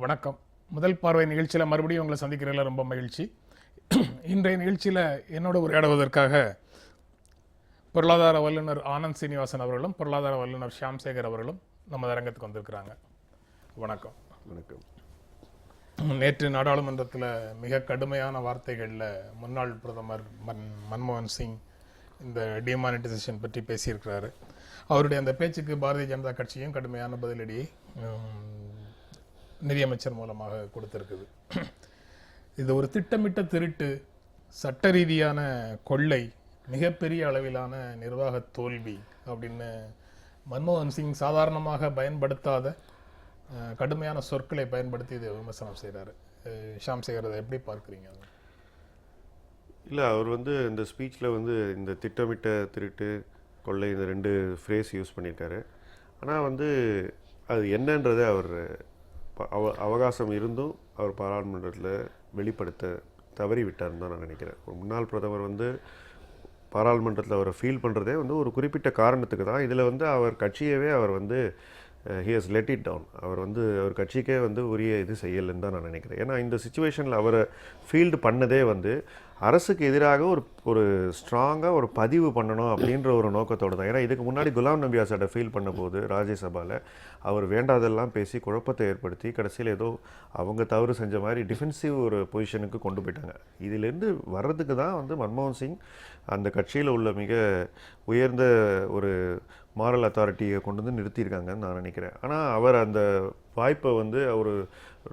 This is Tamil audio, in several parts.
வணக்கம். முதல் பார்வை நிகழ்ச்சியில் மறுபடியும் உங்களை சந்திக்கிறதுல ரொம்ப மகிழ்ச்சி. இன்றைய நிகழ்ச்சியில் என்னோட உரையாடுவதற்காக பொருளாதார வல்லுநர் ஆனந்த் சீனிவாசன் அவர்களும் பொருளாதார வல்லுநர் ஷியாம் சேகர் அவர்களும் நம்ம அரங்கத்துக்கு வந்திருக்கிறாங்க. வணக்கம். வணக்கம். நேற்று நாடாளுமன்றத்தில் மிக கடுமையான வார்த்தைகளில் முன்னாள் பிரதமர் மன்மோகன் சிங் இந்த டிமானிட்டைசேஷன் பற்றி பேசியிருக்கிறாரு. அவருடைய அந்த பேச்சுக்கு பாரதிய ஜனதா கட்சியும் கடுமையான பதிலடியை நிதியமைச்சர் மூலமாக கொடுத்திருக்குது. இது ஒரு திட்டமிட்ட திருட்டு, சட்ட ரீதியான கொள்ளை, மிகப்பெரிய அளவிலான நிர்வாக தோல்வி அப்படின்னு மன்மோகன் சிங் சாதாரணமாக பயன்படுத்தாத கடுமையான சொற்களை பயன்படுத்தி இதை விமர்சனம் செய்கிறாரு. ஷியாம் சேகர், அதை எப்படி பார்க்குறீங்க? இல்லை, அவர் இந்த ஸ்பீச்சில் இந்த திட்டமிட்ட திருட்டு கொள்ளை இந்த 2 ஃப்ரேஸ் யூஸ் பண்ணியிருக்காரு. ஆனால் அது என்னன்றதை அவர் அவகாசம் இருந்தும் அவர் பாராளுமன்றத்தில் வெளிப்படுத்த தவறி விட்டார்னு தான் நான் நினைக்கிறேன். ஒரு முன்னாள் பிரதமர் பாராளுமன்றத்தில் அவரை ஃபீல் பண்ணுறதே ஒரு குறிப்பிட்ட காரணத்துக்கு தான். இதில் அவர் கட்சியவே அவர் he has let it down. அவர் அவர் கட்சிக்கே உரிய இது செய்யலைன்னு தான் நான் நினைக்கிறேன். ஏன்னா இந்த சுச்சுவேஷனில் அவரை ஃபீல்டு பண்ணதே அரசுக்கு எதிராக ஒரு ஸ்ட்ராங்காக ஒரு பதிவு பண்ணணும் அப்படின்ற ஒரு நோக்கத்தோடு தான். ஏன்னா இதுக்கு முன்னாடி குலாம் நபி ஆசாட்டை ஃபீல் பண்ணும்போது ராஜ்யசபாவில் அவர் வேண்டாதெல்லாம் பேசி குழப்பத்தை ஏற்படுத்தி கடைசியில் ஏதோ அவங்க தவறு செஞ்ச மாதிரி டிஃபென்சிவ் ஒரு பொசிஷனுக்கு கொண்டு போயிட்டாங்க. இதிலேருந்து வர்றதுக்கு தான் மன்மோகன் சிங் அந்த கட்சியில் உள்ள மிக உயர்ந்த ஒரு மாரல் அத்தாரிட்டியை கொண்டு நிறுத்தியிருக்காங்கன்னு நான் நினைக்கிறேன். ஆனால் அவர் அந்த வாய்ப்பை அவர்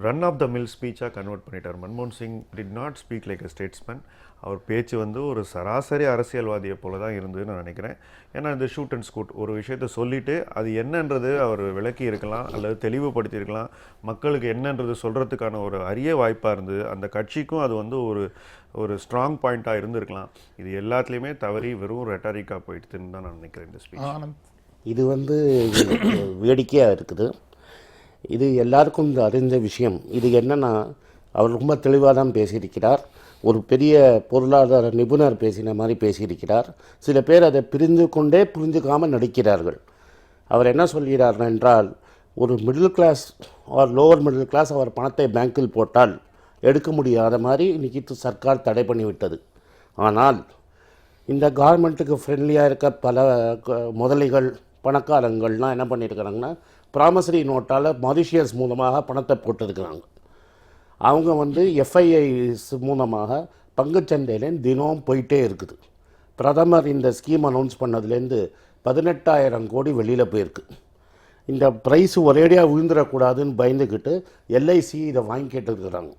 ரன் ஆஃப் த மில் ஸ்பீச்சாக கன்வெர்ட் பண்ணிட்டார். மன்மோகன் Singh did not speak like a statesman. அவர் பேச்சு ஒரு சராசரி அரசியல்வாதியை போல தான் இருந்ததுன்னு நான் நினைக்கிறேன். ஏன்னா இந்த ஷூட் அண்ட் ஸ்கூட் ஒரு விஷயத்தை சொல்லிவிட்டு அது என்னன்றது அவர் விளக்கி இருக்கலாம் அல்லது தெளிவுபடுத்தியிருக்கலாம். மக்களுக்கு என்னன்றது சொல்கிறதுக்கான ஒரு அரிய வாய்ப்பாக இருந்தது. அந்த கட்சிக்கும் அது ஒரு ஸ்ட்ராங் பாயிண்ட்டாக இருந்திருக்கலாம். இது எல்லாத்துலேயுமே தவறி வெறும் ரெட்டாரிக்காக போயிடுதுன்னு தான் நான் நினைக்கிறேன் இந்த ஸ்பீச். இது வேடிக்கையாக இருக்குது. இது எல்லாருக்கும் அறிஞ்ச விஷயம். இது என்னென்னா, அவர் ரொம்ப தெளிவாக தான் பேசியிருக்கிறார். ஒரு பெரிய பொருளாதார நிபுணர் பேசின மாதிரி பேசியிருக்கிறார். சில பேர் அதை புரிஞ்சுக்காமல் நடிக்கிறார்கள். அவர் என்ன சொல்கிறார் என்றால், ஒரு middle class or lower middle class அவர் பணத்தை பேங்கில் போட்டால் எடுக்க முடியாத மாதிரி இன்றைக்கி சர்க்கார் தடை பண்ணிவிட்டது. ஆனால் இந்த கவர்மெண்ட்டுக்கு ஃப்ரெண்ட்லியாக இருக்க பல முதலைகள் பணக்காரங்கள்லாம் என்ன பண்ணியிருக்கிறாங்கன்னா, ப்ராமிசரி நோட்டால் மாரிஷியஸ் மூலமாக பணத்தை போட்டிருக்கிறாங்க. அவங்க எஃப்ஐஐஸ் மூலமாக பங்குச்சந்தையிலேருந்து தினம் போயிட்டே இருக்குது. பிரதமர் இந்த ஸ்கீம் அனௌன்ஸ் பண்ணதுலேருந்து 18,000 கோடி வெளியில் போயிருக்கு. இந்த ப்ரைஸ் ஒரேடியாக விழுந்துடக்கூடாதுன்னு பயந்துக்கிட்டு எல்ஐசி இதை வாங்கிக்கிட்டு இருக்கிறாங்க.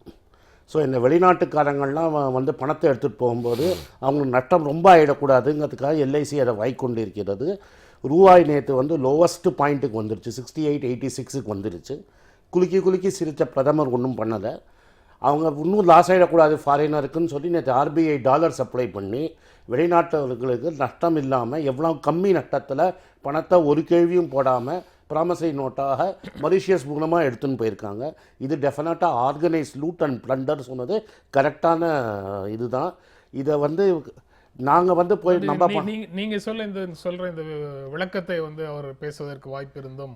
ஸோ இந்த வெளிநாட்டுக்காரங்கள்லாம் பணத்தை எடுத்துகிட்டு போகும்போது அவங்களுக்கு நட்டம் ரொம்ப ஆகிடக்கூடாதுங்கிறதுக்காக எல்ஐசி அதை வாங்கிக்கொண்டு இருக்கிறது. ரூபாய் நேற்று லோவஸ்ட்டு பாயிண்ட்டுக்கு வந்துருச்சு, 68.86க்கு வந்துருச்சு. குலுக்கி சிரித்த பிரதமர் ஒன்றும் பண்ணலை. அவங்க இன்னும் லாஸ் ஆகிடக்கூடாது ஃபாரினருக்குன்னு சொல்லி நேற்று ஆர்பிஐ டாலர் சப்ளை பண்ணி வெளிநாட்டவர்களுக்கு நஷ்டம் இல்லாமல் எவ்வளோ கம்மி நஷ்டத்தில் பணத்தை ஒரு கேள்வியும் போடாமல் ப்ராமிசரி நோட்டாக மொரிஷியஸ் மூலமாக எடுத்துன்னு போயிருக்காங்க. இது டெஃபினட்டாக ஆர்கனைஸ் லூட் அண்ட் ப்ளண்டர் சொன்னது கரெக்டான இதுதான். இதை நாங்கள் போய் நம்ம நீங்கள் சொல்கிற இந்த விளக்கத்தை அவர் பேசுவதற்கு வாய்ப்பு இருந்தும்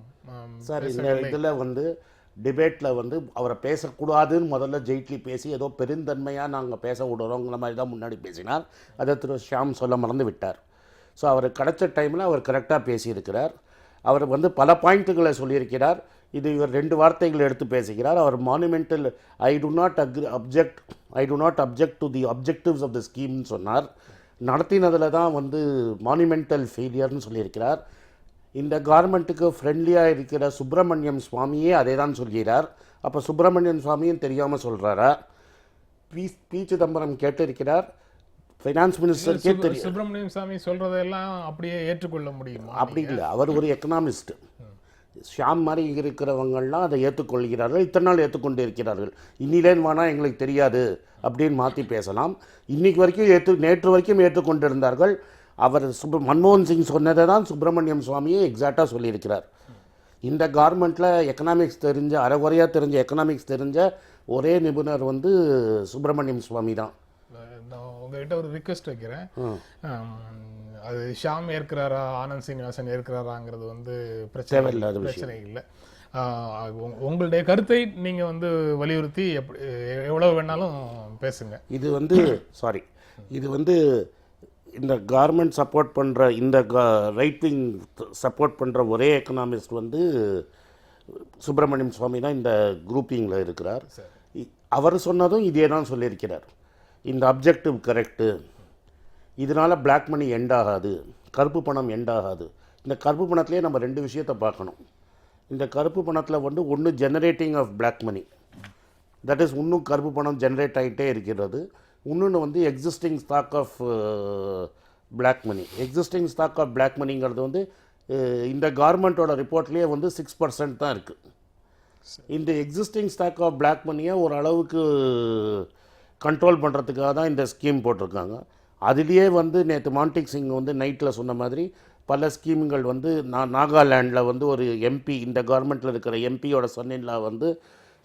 சார், இந்த இதில் டிபேட்டில் அவரை பேசக்கூடாதுன்னு முதல்ல ஜெய்ட்லி பேசி ஏதோ பெருந்தன்மையாக நாங்கள் பேச விடுறோங்கிற மாதிரி தான் முன்னாடி பேசினார். அதை திரு ஷியாம் சொல்ல மறந்து விட்டார். ஸோ அவர் கிடைச்ச டைமில் அவர் கரெக்டாக பேசியிருக்கிறார். அவர் பல பாயிண்ட்டுகளை சொல்லியிருக்கிறார். இது இவர் 2 வார்த்தைகளை எடுத்து பேசுகிறார். அவர் monumental I do not object to the objectives of the ஸ்கீம்னு சொன்னார். நடத்தினதில் தான் மானுமெண்டல் ஃபெயிலியர்னு சொல்லியிருக்கிறார். இந்த கவர்மெண்ட்டுக்கு ஃப்ரெண்ட்லியாக இருக்கிற சுப்பிரமணியம் சுவாமியே அதே தான் சொல்கிறார். அப்போ சுப்பிரமணியம் சுவாமியும் தெரியாமல் சொல்கிறாரா? பி சிதம்பரம் கேட்டிருக்கிறார். ஃபைனான்ஸ் மினிஸ்டருக்கே தெரியும். சுப்பிரமணியம் சாமி சொல்கிறதெல்லாம் அப்படியே ஏற்றுக்கொள்ள முடியுமா? அப்படி இல்லை, அவர் ஒரு எக்கனாமிஸ்ட். ஷியாம் மாதிரி இருக்கிறவங்கள்லாம் அதை ஏற்றுக்கொள்கிறார்கள். இத்தனை நாள் ஏற்றுக்கொண்டு இருக்கிறார்கள். இன்னிலேன்னு வேணால் எங்களுக்கு தெரியாது அப்படின்னு மாற்றி பேசலாம். நேற்று வரைக்கும் ஏற்றுக்கொண்டிருந்தார்கள். அவர் மன்மோகன் சிங் சொன்னதை தான் சுப்பிரமணியம் சுவாமியே எக்ஸாக்டாக சொல்லியிருக்கிறார். இந்த கவர்மெண்ட்டில் எக்கனாமிக்ஸ் தெரிஞ்ச அரைகுறையாக தெரிஞ்ச எக்கனாமிக்ஸ் தெரிஞ்ச ஒரே நிபுணர் சுப்பிரமணியம் சுவாமி தான். நான் உங்ககிட்ட ஒரு ரிக்வெஸ்ட் வைக்கிறேன். அது ஷியாம் ஏற்கிறாரா ஆனந்த் சீனிவாசன் ஏற்கிறாராங்கிறது பிரச்சனை இல்லை. உங்களுடைய கருத்தை நீங்க வந்து வலியுறுத்தி எவ்வளவு வேணாலும் பேசுங்க. இது வந்து சாரி இது வந்து இந்த கார்மெண்ட் சப்போர்ட் பண்ணுற இந்த ரைட் விங் சப்போர்ட் பண்ணுற ஒரே எக்கனாமிஸ்ட் வந்து சுப்பிரமணியம் சுவாமி தான் இந்த குரூப்பிங்கில் இருக்கிறார். அவர் சொன்னதும் இதே தான் சொல்லியிருக்கிறார். இந்த அப்ஜெக்டிவ் கரெக்டு, இதனால் பிளாக் மணி எண்ட் ஆகாது, கருப்பு பணம் எண்ட் ஆகாது. இந்த கருப்பு பணத்துலேயே நம்ம ரெண்டு விஷயத்தை பார்க்கணும். இந்த கருப்பு பணத்தில் வந்து ஒன்று generating of black money, that is இன்னும் கருப்பு பணம் ஜெனரேட் ஆகிட்டே இருக்கிறது. இன்னொன்று வந்து existing stock of black money. Existing stock of black மணிங்கிறது வந்து இந்த கவர்மெண்ட்டோட ரிப்போர்ட்லேயே வந்து 6% தான் இருக்குது. இந்த எக்ஸிஸ்டிங் ஸ்டாக் ஆஃப் பிளாக் மணியை ஒரு அளவுக்கு கண்ட்ரோல் பண்ணுறதுக்காக தான் இந்த ஸ்கீம் போட்டிருக்காங்க. அதுலேயே வந்து நேற்று மான்டிக் சிங் வந்து நைட்டில் சொன்ன மாதிரி பல ஸ்கீம்கள் வந்து நாகாலாண்டில் வந்து ஒரு எம்பி, இந்த கவர்மெண்ட்டில் இருக்கிற எம்பியோட சன்னின்லா வந்து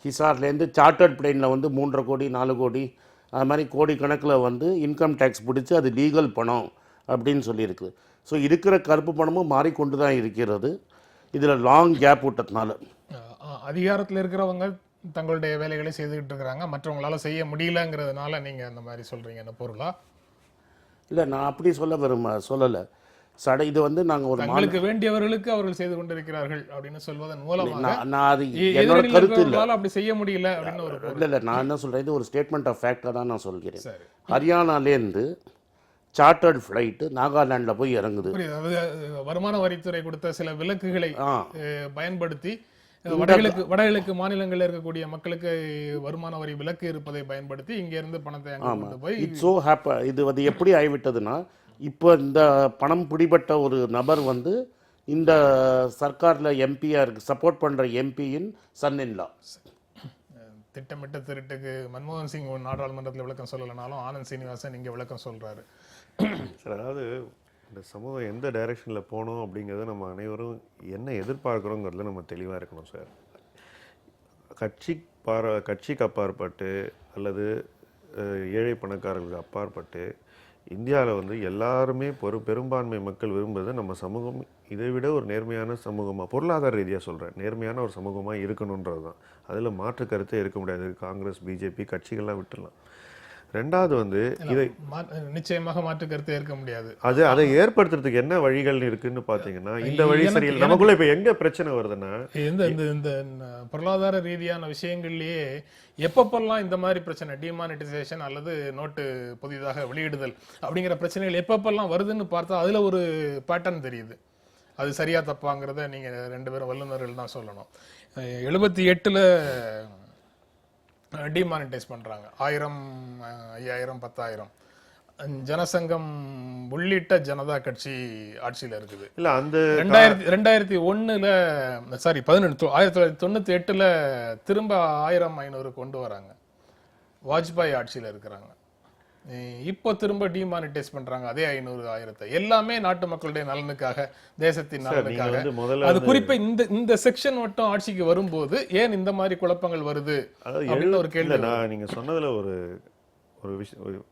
ஹிசார்லேருந்து சார்ட்டர்ட் பிளேனில் வந்து 3.5 கோடி 4 கோடி அது மாதிரி கோடி கணக்கில் வந்து இன்கம் டேக்ஸ் பிடிச்சி அது லீகல் பணம் அப்படின்னு சொல்லியிருக்கு. ஸோ இருக்கிற கருப்பு பணமும் மாறிக்கொண்டு தான் இருக்கிறது. இதில் லாங் கேப் விட்டதுனால அதிகாரத்தில் இருக்கிறவங்க தங்களுடைய வேலைகளை செய்துக்கிட்டு இருக்கிறாங்க, மற்றவங்களால செய்ய முடியலங்கிறதுனால நீங்கள் அந்த மாதிரி சொல்கிறீங்க என்ன பொருளா? இல்லை, நான் அப்படி சொல்லலை. இது வந்து நாங்கள் ஒரு தங்களுக்கு வேண்டியவர்களுக்கு அவர்கள் செய்து கொண்டிருக்கிறார்கள் அப்படின்னு சொல்வதன் மூலமாக நான் அது என்னோட கருத்து இல்லை, அப்படி செய்ய முடியல அப்படின்னு ஒரு இல்லை நான் என்ன சொல்கிறேன், இது ஒரு ஸ்டேட்மெண்ட் ஆஃப் ஃபேக்டாக தான் நான் சொல்கிறேன். ஹரியானாலேருந்து சார்ட்டர்ட் ஃப்ளைட்டு நாகாலாண்டில் போய் இறங்குது. வருமான வரித்துறை கொடுத்த சில விலக்குகளை பயன்படுத்தி வடகிழக்கு மாநிலங்களில் இருக்கக்கூடிய மக்களுக்கு வருமான வரி விலக்கு இருப்பதை பயன்படுத்தி இங்கிருந்து பணத்தை அங்கே போய் இது வந்து எப்படி ஆகிவிட்டதுன்னா, இப்போ இந்த பணம் பிடிபட்ட ஒரு நபர் வந்து இந்த சர்க்காரில் எம்பியாக இருக்கு, சப்போர்ட் பண்ணுற எம்பியின் சன்னின்லா. திட்டமிட்ட திருட்டுக்கு மன்மோகன் சிங் நாடாளுமன்றத்தில் விளக்கம் சொல்லலைனாலும் ஆனந்த் சீனிவாசன் இங்கே விளக்கம் சொல்கிறாரு. சார், அதாவது இந்த சமூகம் எந்த டைரெக்ஷனில் போகணும் அப்படிங்கிறத நம்ம அனைவரும் என்ன எதிர்பார்க்குறோங்கிறதுல நம்ம தெளிவாக இருக்கணும் சார். கட்சிக்கு அப்பாற்பட்டு அல்லது ஏழை பணக்காரர்களுக்கு அப்பாற்பட்டு இந்தியாவில் வந்து எல்லாருமே பெரும்பான்மை மக்கள் விரும்புறது நம்ம சமூகம் இதை விட ஒரு நேர்மையான சமூகமாக, பொருளாதார ரீதியாக சொல்கிறேன், நேர்மையான ஒரு சமூகமாக இருக்கணுன்றது தான். அதில் மாற்று கருத்தே இருக்க முடியாது. காங்கிரஸ் பிஜேபி கட்சிகள்லாம் விட்டுடலாம். ரெண்டாவது வந்து இதை நிச்சயமாக மாற்று கருத்து ஏற்க முடியாது. அதை ஏற்படுத்துறதுக்கு என்ன வழிகள் இருக்குன்னு பாத்தீங்கன்னா, இந்த வழி சரியில்லை. நமக்குள்ள இப்ப எங்க பிரச்சனை வருதுன்னா, இந்த பொருளாதார ரீதியான விஷயங்கள்லயே எப்பப்பெல்லாம் இந்த மாதிரி பிரச்சனை, டிமானிட்டைசேஷன் அல்லது நோட்டு புதிதாக வெளியிடுதல் அப்படிங்கிற பிரச்சனைகள் எப்பப்பெல்லாம் வருதுன்னு பார்த்தா அதுல ஒரு பேட்டர்ன் தெரியுது. அது சரியா தப்பாங்கிறத நீங்க 2 பேரும் வல்லுநர்கள் தான் சொல்லணும். 78ல் டிமானிட்டைஸ் பண்றாங்க. 1000, 5000, 10,000. ஜனசங்கம் உள்ளிட்ட ஜனதா கட்சி ஆட்சியில் இருக்குது. இல்ல அந்த 2001ல் 1998ல் திரும்ப 1500 கொண்டு வராங்க. வாஜ்பாய் ஆட்சியில் இருக்கிறாங்க. இப்போ திரும்ப டிமானிட்டைஸ் பண்றாங்க அதே 500,000. எல்லாமே நாட்டு மக்களுடைய நலனுக்காக, தேசத்தின் நலனுக்காக. அது குறிப்பா இந்த செக்ஷன் மட்டும் ஆட்சிக்கு வரும்போது ஏன் இந்த மாதிரி குழப்பங்கள் வருது அப்படின்னு ஒரு கேள்வி. நீங்க சொன்னதுல ஒரு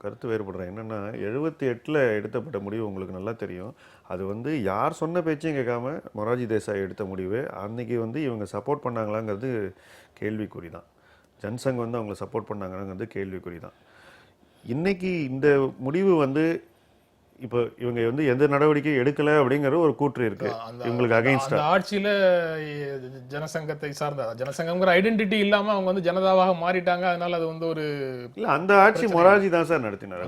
கருத்து வேறுபடுறேன். என்னன்னா, 78ல் எடுத்தப்பட்ட முடிவு உங்களுக்கு நல்லா தெரியும். அது வந்து யார் சொன்ன பேச்சையும் கேட்காம மொரார்ஜி தேசாய் எடுத்த முடிவு. அன்னைக்கு வந்து இவங்க சப்போர்ட் பண்ணாங்களாங்கிறது கேள்விக்குறி தான். ஜனசங் வந்து அவங்களை சப்போர்ட் பண்ணாங்களாங்கிறது கேள்விக்குறி தான். இன்னைக்கு இந்த முடிவு வந்து இப்போ இவங்க வந்து எந்த நடவடிக்கையும் எடுக்கல அப்படிங்கிற ஒரு கூற்று இருக்கு இவங்களுக்கு அகைன்ஸ்டா. ஆட்சியில ஜனசங்கத்தை சார்ந்த ஜனசங்கம்ங்கிற ஐடென்டிட்டி இல்லாம அவங்க வந்து ஜனதாவாக மாறிட்டாங்க. அதனால அது வந்து ஒரு இல்ல, அந்த ஆட்சி மொரார்ஜி தான் சார் நடத்தினார்.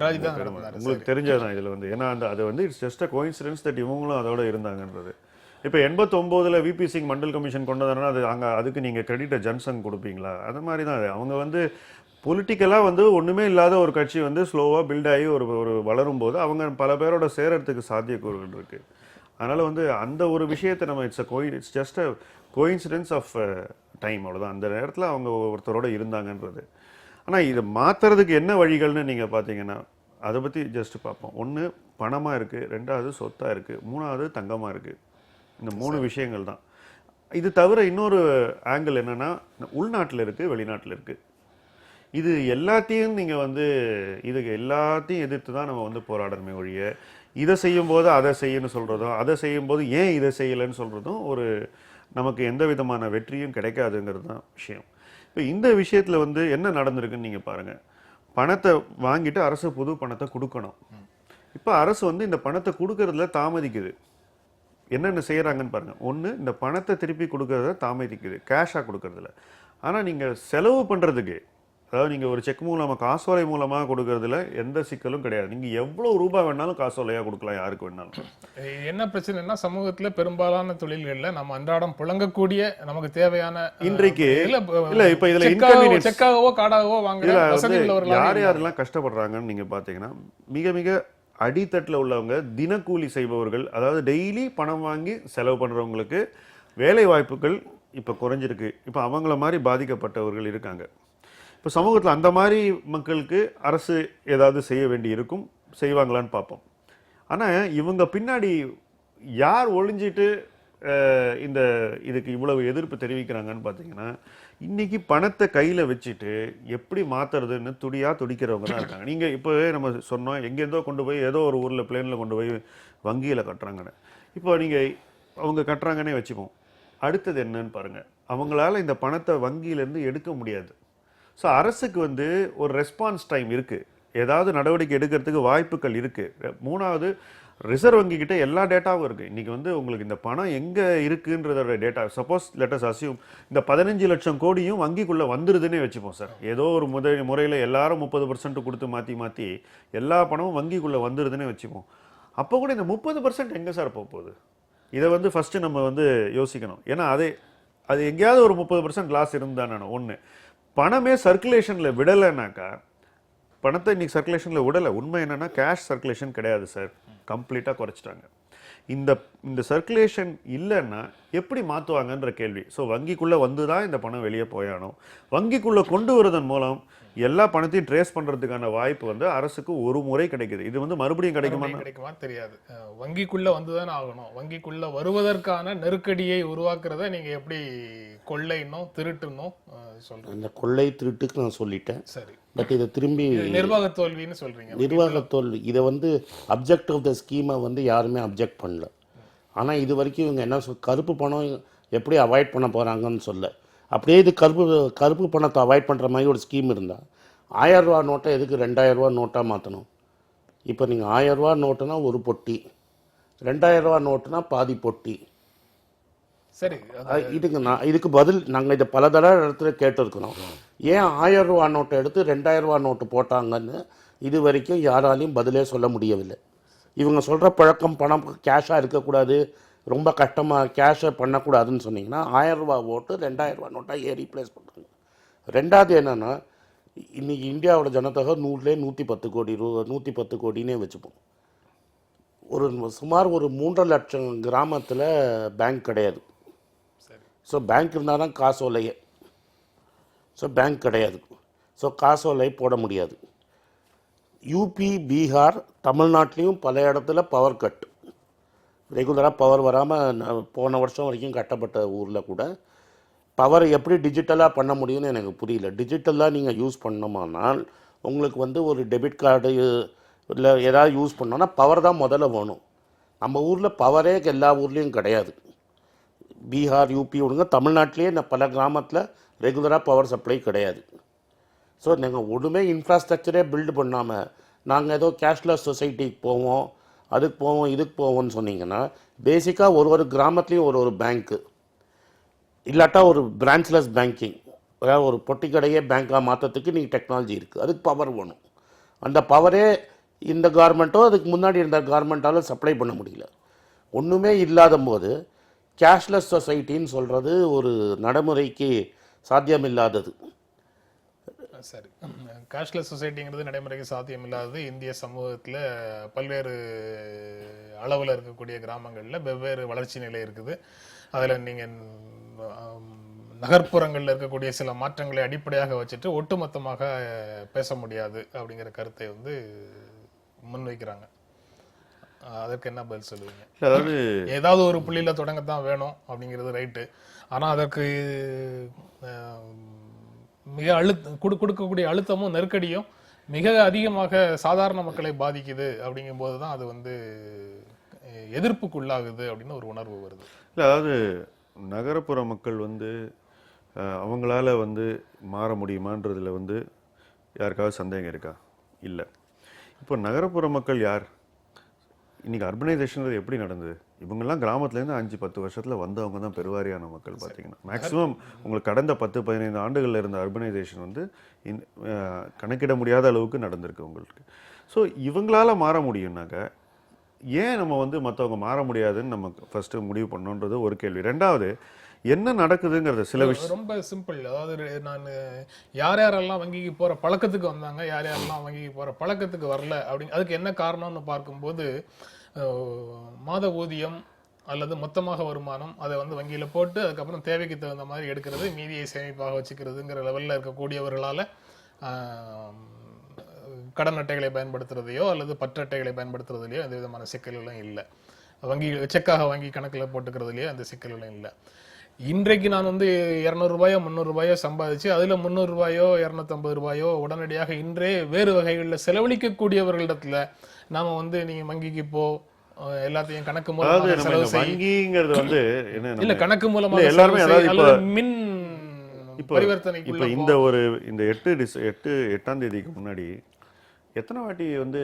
உங்களுக்கு தெரிஞ்சதுதான் இதுல வந்து. ஏன்னா அது வந்து it's just a coincidence that இவங்களும் அதோட இருந்தாங்கன்றது. இப்போ 89ல் விபி சிங் மண்டல் கமிஷன் கொண்டதுனா அது அதுக்கு நீங்க கிரெடிட்டை ஜனசங் கொடுப்பீங்களா? அது மாதிரி தான் அது. அவங்க வந்து பொலிட்டிக்கலாக வந்து ஒன்றுமே இல்லாத ஒரு கட்சி வந்து ஸ்லோவாக பில்ட் ஆகி ஒரு வளரும் போது அவங்க பல பேரோட சேரத்துக்கு சாத்தியக்கூறுகள் இருக்குது. அதனால் வந்து அந்த ஒரு விஷயத்தை நம்ம it's just a coincidence of time, அவ்வளோதான். அந்த நேரத்தில் அவங்க ஒருத்தரோட இருந்தாங்கன்றது. ஆனால் இதை மாற்றுறதுக்கு என்ன வழிகள்னு நீங்கள் பார்த்தீங்கன்னா அதை பற்றி ஜஸ்ட் பார்ப்போம். ஒன்று பணமாக இருக்குது, 2வது சொத்தாக இருக்குது, 3வது தங்கமாக இருக்குது. இந்த 3 விஷயங்கள் தான். இது தவிர இன்னொரு ஆங்கிள் என்னென்னா, உள்நாட்டில் இருக்குது, வெளிநாட்டில் இருக்குது. இது எல்லாத்தையும் நீங்கள் வந்து இதுக்கு எல்லாத்தையும் எதிர்த்து தான் நம்ம வந்து போராடணுமே ஒழிய, இதை செய்யும்போது அதை செய்யணும்னு சொல்கிறதும், அதை செய்யும்போது ஏன் இதை செய்யலைன்னு சொல்கிறதும் ஒரு நமக்கு எந்த விதமான வெற்றியும் கிடைக்காதுங்கிறது தான் விஷயம். இப்போ இந்த விஷயத்தில் வந்து என்ன நடந்திருக்குன்னு நீங்கள் பாருங்கள். பணத்தை வாங்கிட்டு அரசு புது பணத்தை கொடுக்கணும். இப்போ அரசு வந்து இந்த பணத்தை கொடுக்கறதுல தாமதிக்குது. என்னென்ன செய்கிறாங்கன்னு பாருங்கள். ஒன்று, இந்த பணத்தை திருப்பி கொடுக்கறத தாமதிக்குது, கேஷாக கொடுக்கறதில்ல. ஆனால் நீங்கள் செலவு பண்ணுறதுக்கு, அதாவது நீங்கள் ஒரு செக் மூலமாக காசோலை மூலமாக கொடுக்கறதுல எந்த சிக்கலும் கிடையாது. நீங்கள் எவ்வளோ ரூபாய் வேணாலும் காசோலையாக கொடுக்கலாம் யாருக்கு வேணாலும். என்ன பிரச்சனைனா சமூகத்துல பெரும்பாலான தொழில்கள்ல நம்ம அன்றாடம் புழங்கக்கூடிய நமக்கு தேவையான இன்றைக்கு இல்ல இப்ப இதுல செக்காகவோ கார்டாகவோ வாங்குற வசதி உள்ளவர்கள் யார் யாரெல்லாம் கஷ்டப்படுறாங்கன்னு நீங்க பாத்தீங்கன்னா, மிக மிக அடித்தட்டில் உள்ளவங்க, தினக்கூலி செய்பவர்கள், அதாவது டெய்லி பணம் வாங்கி செலவு பண்றவங்களுக்கு வேலை வாய்ப்புகள் இப்ப குறைஞ்சிருக்கு. இப்ப அவங்கள மாதிரி பாதிக்கப்பட்டவர்கள் இருக்காங்க. இப்போ சமூகத்தில் அந்த மாதிரி மக்களுக்கு அரசு ஏதாவது செய்ய வேண்டி இருக்கும், செய்வாங்களான்னு பார்ப்போம். ஆனால் இவங்க பின்னாடி யார் ஒளிஞ்சிட்டு இந்த இதுக்கு இவ்வளவு எதிர்ப்பு தெரிவிக்கிறாங்கன்னு பார்த்தீங்கன்னா, இன்னைக்கு பணத்தை கையில் வச்சுட்டு எப்படி மாற்றுறதுன்னு துடிக்கிறவங்க தான் இருக்காங்க. நீங்கள் இப்போவே நம்ம சொன்னோம், எங்கேருந்தோ கொண்டு போய் ஏதோ ஒரு ஊரில் பிளேனில் கொண்டு போய் வங்கியில் கட்டுறாங்கன்னு. இப்போ நீங்கள் அவங்க கட்டுறாங்கன்னே வச்சுப்போம். அடுத்தது என்னன்னு பாருங்கள். அவங்களால இந்த பணத்தை வங்கியிலேருந்து எடுக்க முடியாது. ஸோ அரசுக்கு வந்து ஒரு ரெஸ்பான்ஸ் டைம் இருக்குது, ஏதாவது நடவடிக்கை எடுக்கிறதுக்கு வாய்ப்புகள் இருக்குது. மூணாவது, ரிசர்வ் வங்கிக்கிட்ட எல்லா டேட்டாவும் இருக்குது. இன்றைக்கி வந்து உங்களுக்கு இந்த பணம் எங்கே இருக்குன்றதோட டேட்டா, சப்போஸ் லெட்டஸ் அசியூம் இந்த 15 லட்சம் கோடியும் வங்கிக்குள்ளே வந்துடுதுன்னே வச்சுப்போம் சார். ஏதோ ஒரு முறையில் எல்லாரும் 30% கொடுத்து மாற்றி எல்லா பணமும் வங்கிக்குள்ளே வந்துடுதுன்னே வச்சுப்போம். அப்போ கூட இந்த 30% எங்கே சார் போகுது? இதை வந்து ஃபஸ்ட்டு நம்ம வந்து யோசிக்கணும். ஏன்னா அது எங்கேயாவது ஒரு 30% லாஸ் இருந்தானே. ஒன்று, பணமே சர்க்குலேஷனில் விடலைனாக்கா, பணத்தை இன்னைக்கு சர்க்குலேஷனில் விடலை. உண்மை என்னென்னா கேஷ் சர்க்குலேஷன் கிடையாது சார், கம்ப்ளீட்டாக குறைச்சிட்டாங்க. இந்த சர்க்குலேஷன் இல்லைன்னா எப்படி மாற்றுவாங்கன்ற கேள்வி. ஸோ வங்கிக்குள்ளே வந்து தான் இந்த பணம் வெளியே போயானோம். வங்கிக்குள்ளே கொண்டு வருவதன் மூலம் எல்லா பணத்தையும் ட்ரேஸ் பண்ணுறதுக்கான வாய்ப்பு வந்து அரசுக்கு ஒரு முறை கிடைக்குது. இது வந்து மறுபடியும் கிடைக்குமா தெரியாது. வங்கிக்குள்ளே வந்து தானே ஆகணும். வங்கிக்குள்ளே வருவதற்கான நெருக்கடியை உருவாக்குறத நீங்கள் எப்படி கொள்ளைன்னும் திருட்டுன்னும் சொல்கிறேன். அந்த கொள்ளை திருட்டுக்கு நான் சொல்லிட்டேன். சரி, பட் இதை திரும்பி நிர்வாக தோல்வின்னு சொல்கிறீங்க. நிர்வாக தோல்வி, இதை வந்து அப்ஜெக்ட் ஆஃப் த ஸ்கீமை வந்து யாருமே அப்ஜெக்ட் பண்ணல. ஆனால் இது வரைக்கும் இவங்க என்ன கருப்பு பணம் எப்படி அவாய்ட் பண்ண போகிறாங்கன்னு சொல்ல. அப்படியே இது கருப்பு பணத்தை அவாய்ட் பண்ணுற மாதிரி ஒரு ஸ்கீம் இருந்தால் 1000 ரூபா நோட்டை எதுக்கு 2000 ரூபா நோட்டாக மாற்றணும்? இப்போ நீங்கள் 1000 ரூபா நோட்டுனா ஒரு பொட்டி, 2000 ரூபா நோட்டுனா பாதி பொட்டி. சரி, இதுக்கு பதில் நாங்கள் இதை பல தடவை இடத்துல கேட்டிருக்கிறோம். ஏன் 1000 ரூபா நோட்டை எடுத்து 2000 ரூபா நோட்டு போட்டாங்கன்னு இது வரைக்கும் யாராலையும் பதிலே சொல்ல முடியவில்லை. இவங்க சொல்கிற பழக்கம் பணம் கேஷாக இருக்கக்கூடாது, ரொம்ப கஷ்டமாக கேஷை பண்ணக்கூடாதுன்னு சொன்னீங்கன்னா 1000 ரூபா ஓட்டு 2000 ரூபா நோட்டாக ரீப்ளேஸ் பண்ணுறாங்க. ரெண்டாவது என்னென்னா, இன்றைக்கி இந்தியாவோட ஜனத்தொகை 110 கோடி 110 கோடினே வச்சுப்போம். சுமார் ஒரு 3.5 லட்சம் கிராமத்தில் பேங்க் கிடையாது. ஸோ பேங்க் இருந்தால் தான் காசோலையே. ஸோ பேங்க் கிடையாது. ஸோ காசோலை போட முடியாது. யூபி, பீகார், தமிழ்நாட்டிலையும் பல இடத்துல பவர் கட், ரெகுலராக பவர் வராமல் போன வருஷம் வரைக்கும் கட்டப்பட்ட ஊரில் கூட பவர் எப்படி டிஜிட்டலாக பண்ண முடியும்னு எனக்கு புரியல. டிஜிட்டலாக நீங்கள் யூஸ் பண்ணோமானால் உங்களுக்கு வந்து ஒரு டெபிட் கார்டு இல்லை ஏதாவது யூஸ் பண்ணோன்னா பவர் தான் முதல்ல வேணும். நம்ம ஊரில் பவரே எல்லா ஊர்லேயும் கிடையாது. பீகார், யூபி விடுங்க, தமிழ்நாட்டிலே பல கிராமத்தில் ரெகுலராக பவர் சப்ளை கிடையாது. ஸோ நீங்கள் ஒன்றுமே இன்ஃப்ராஸ்ட்ரக்சரே பில்டு பண்ணாமல் நாங்கள் ஏதோ கேஷ்லெஸ் சொசைட்டிக்கு போவோம், அதுக்கு போவோம், இதுக்கு போவோம்னு சொன்னீங்கன்னா, பேசிக்காக ஒரு கிராமத்துலேயும் ஒரு பேங்க்கு இல்லாட்டா ஒரு பிரான்ச்லெஸ் பேங்கிங், அதாவது ஒரு பொட்டி கடையே பேங்காக மாற்றத்துக்கு நீங்கள் டெக்னாலஜி இருக்குது, அதுக்கு பவர் வேணும். அந்த பவரே இந்த கவர்மெண்ட்டோ அதுக்கு முன்னாடி இருந்த கவர்மெண்ட்டால் சப்ளை பண்ண முடியல. ஒன்றுமே இல்லாத போது கேஷ்லெஸ் சொசைட்டின்னு சொல்கிறது ஒரு நடைமுறைக்கு சாத்தியமில்லாதது. சரி, கேஷ்லெஸ் சொசைட்டிங்கிறது நடைமுறைக்கு சாத்தியம் இல்லாதது. இந்திய சமூகத்தில் பல்வேறு அளவில் இருக்கக்கூடிய கிராமங்களில் வெவ்வேறு வளர்ச்சி நிலை இருக்குது. அதில் நீங்கள் நகர்ப்புறங்களில் இருக்கக்கூடிய சில மாற்றங்களை அடிப்படையாக வச்சுட்டு ஒட்டுமொத்தமாக பேச முடியாது அப்படிங்கிற கருத்தை வந்து முன்வைக்கிறாங்க. அதற்கு என்ன பதில் சொல்லுவீங்க? அதாவது ஏதாவது ஒரு புள்ளியில் தொடங்கத்தான் வேணும் அப்படிங்கிறது ரைட்டு. ஆனால் அதற்கு மிக கொடுக்கக்கூடிய அழுத்தமும் நெருக்கடியும் மிக அதிகமாக சாதாரண மக்களை பாதிக்குது அப்படிங்கும்போது தான் அது வந்து எதிர்ப்புக்குள்ளாகுது அப்படின்னு ஒரு உணர்வு வருது. இல்லை, அதாவது நகரப்புற மக்கள் வந்து அவங்களால வந்து மாற முடியுமான்றதுல வந்து யாருக்காவது சந்தேகம் இருக்கா? இல்லை. இப்போ நகரப்புற மக்கள் யார்? இன்றைக்கி அர்பனைசேஷன் எப்படி நடந்தது? இவங்கெல்லாம் கிராமத்துலேருந்து 5-10 வருஷத்தில் வந்தவங்க தான் பெருவாரியான மக்கள். பார்த்தீங்கன்னா மேக்ஸிமம் உங்களுக்கு கடந்த 10-15 ஆண்டுகளில் இருந்த அர்பனைசேஷன் வந்து கணக்கிட முடியாத அளவுக்கு நடந்திருக்கு உங்களுக்கு. ஸோ இவங்களால மாற முடியும்னாக்க ஏன் நம்ம வந்து மற்றவங்க மாற முடியாதுன்னு நம்ம ஃபஸ்ட்டு முடிவு பண்ணோன்றது ஒரு கேள்வி. ரெண்டாவது, என்ன நடக்குதுங்கிறது சில விஷயம் ரொம்ப சிம்பிள். அதாவது நான் யார் யாரெல்லாம் வங்கிக்கு போகிற பழக்கத்துக்கு வந்தாங்க, யார் யாரெல்லாம் வங்கிக்கு போகிற பழக்கத்துக்கு வரல அப்படின்னு அதுக்கு என்ன காரணம்னு பார்க்கும்போது மாத ஊதியம் அல்லது மொத்தமாக வருமானம் அதை வந்து வங்கியில் போட்டு அதுக்கப்புறம் தேவைக்கு தகுந்த மாதிரி எடுக்கிறது, மீதியை சேமிப்பாக வச்சுக்கிறதுங்கிற லெவலில் இருக்கக்கூடியவர்களால் கடன் அட்டைகளை பயன்படுத்துறதையோ அல்லது பற்று அட்டைகளை பயன்படுத்துறதுலையோ எந்த விதமான சிக்கல்களும் இல்லை. வங்கி செக்காக வாங்கி கணக்கில் போட்டுக்கிறதுலையோ அந்த சிக்கல்களும் இல்லை. இன்றைக்கு நான் வந்து 200 ரூபாயோ 300 ரூபாயோ சம்பாதிச்சு அதில் 300 ரூபாயோ 250 ரூபாயோ உடனடியாக இன்றே வேறு வகைகளில் செலவழிக்கக்கூடியவர்களிடத்துல நாம வந்து நீங்க வங்கிக்கு போ எல்லாத்தையும் கணக்கு மூலமாக செலவு வங்கிங்கிறது வந்து இல்ல கணக்கு மூலமாக எல்லாருமே மின் பரிவர்த்தனை இப்போ இந்த 8ஆம் தேதிக்கு முன்னாடி எத்தனை வாட்டி வந்து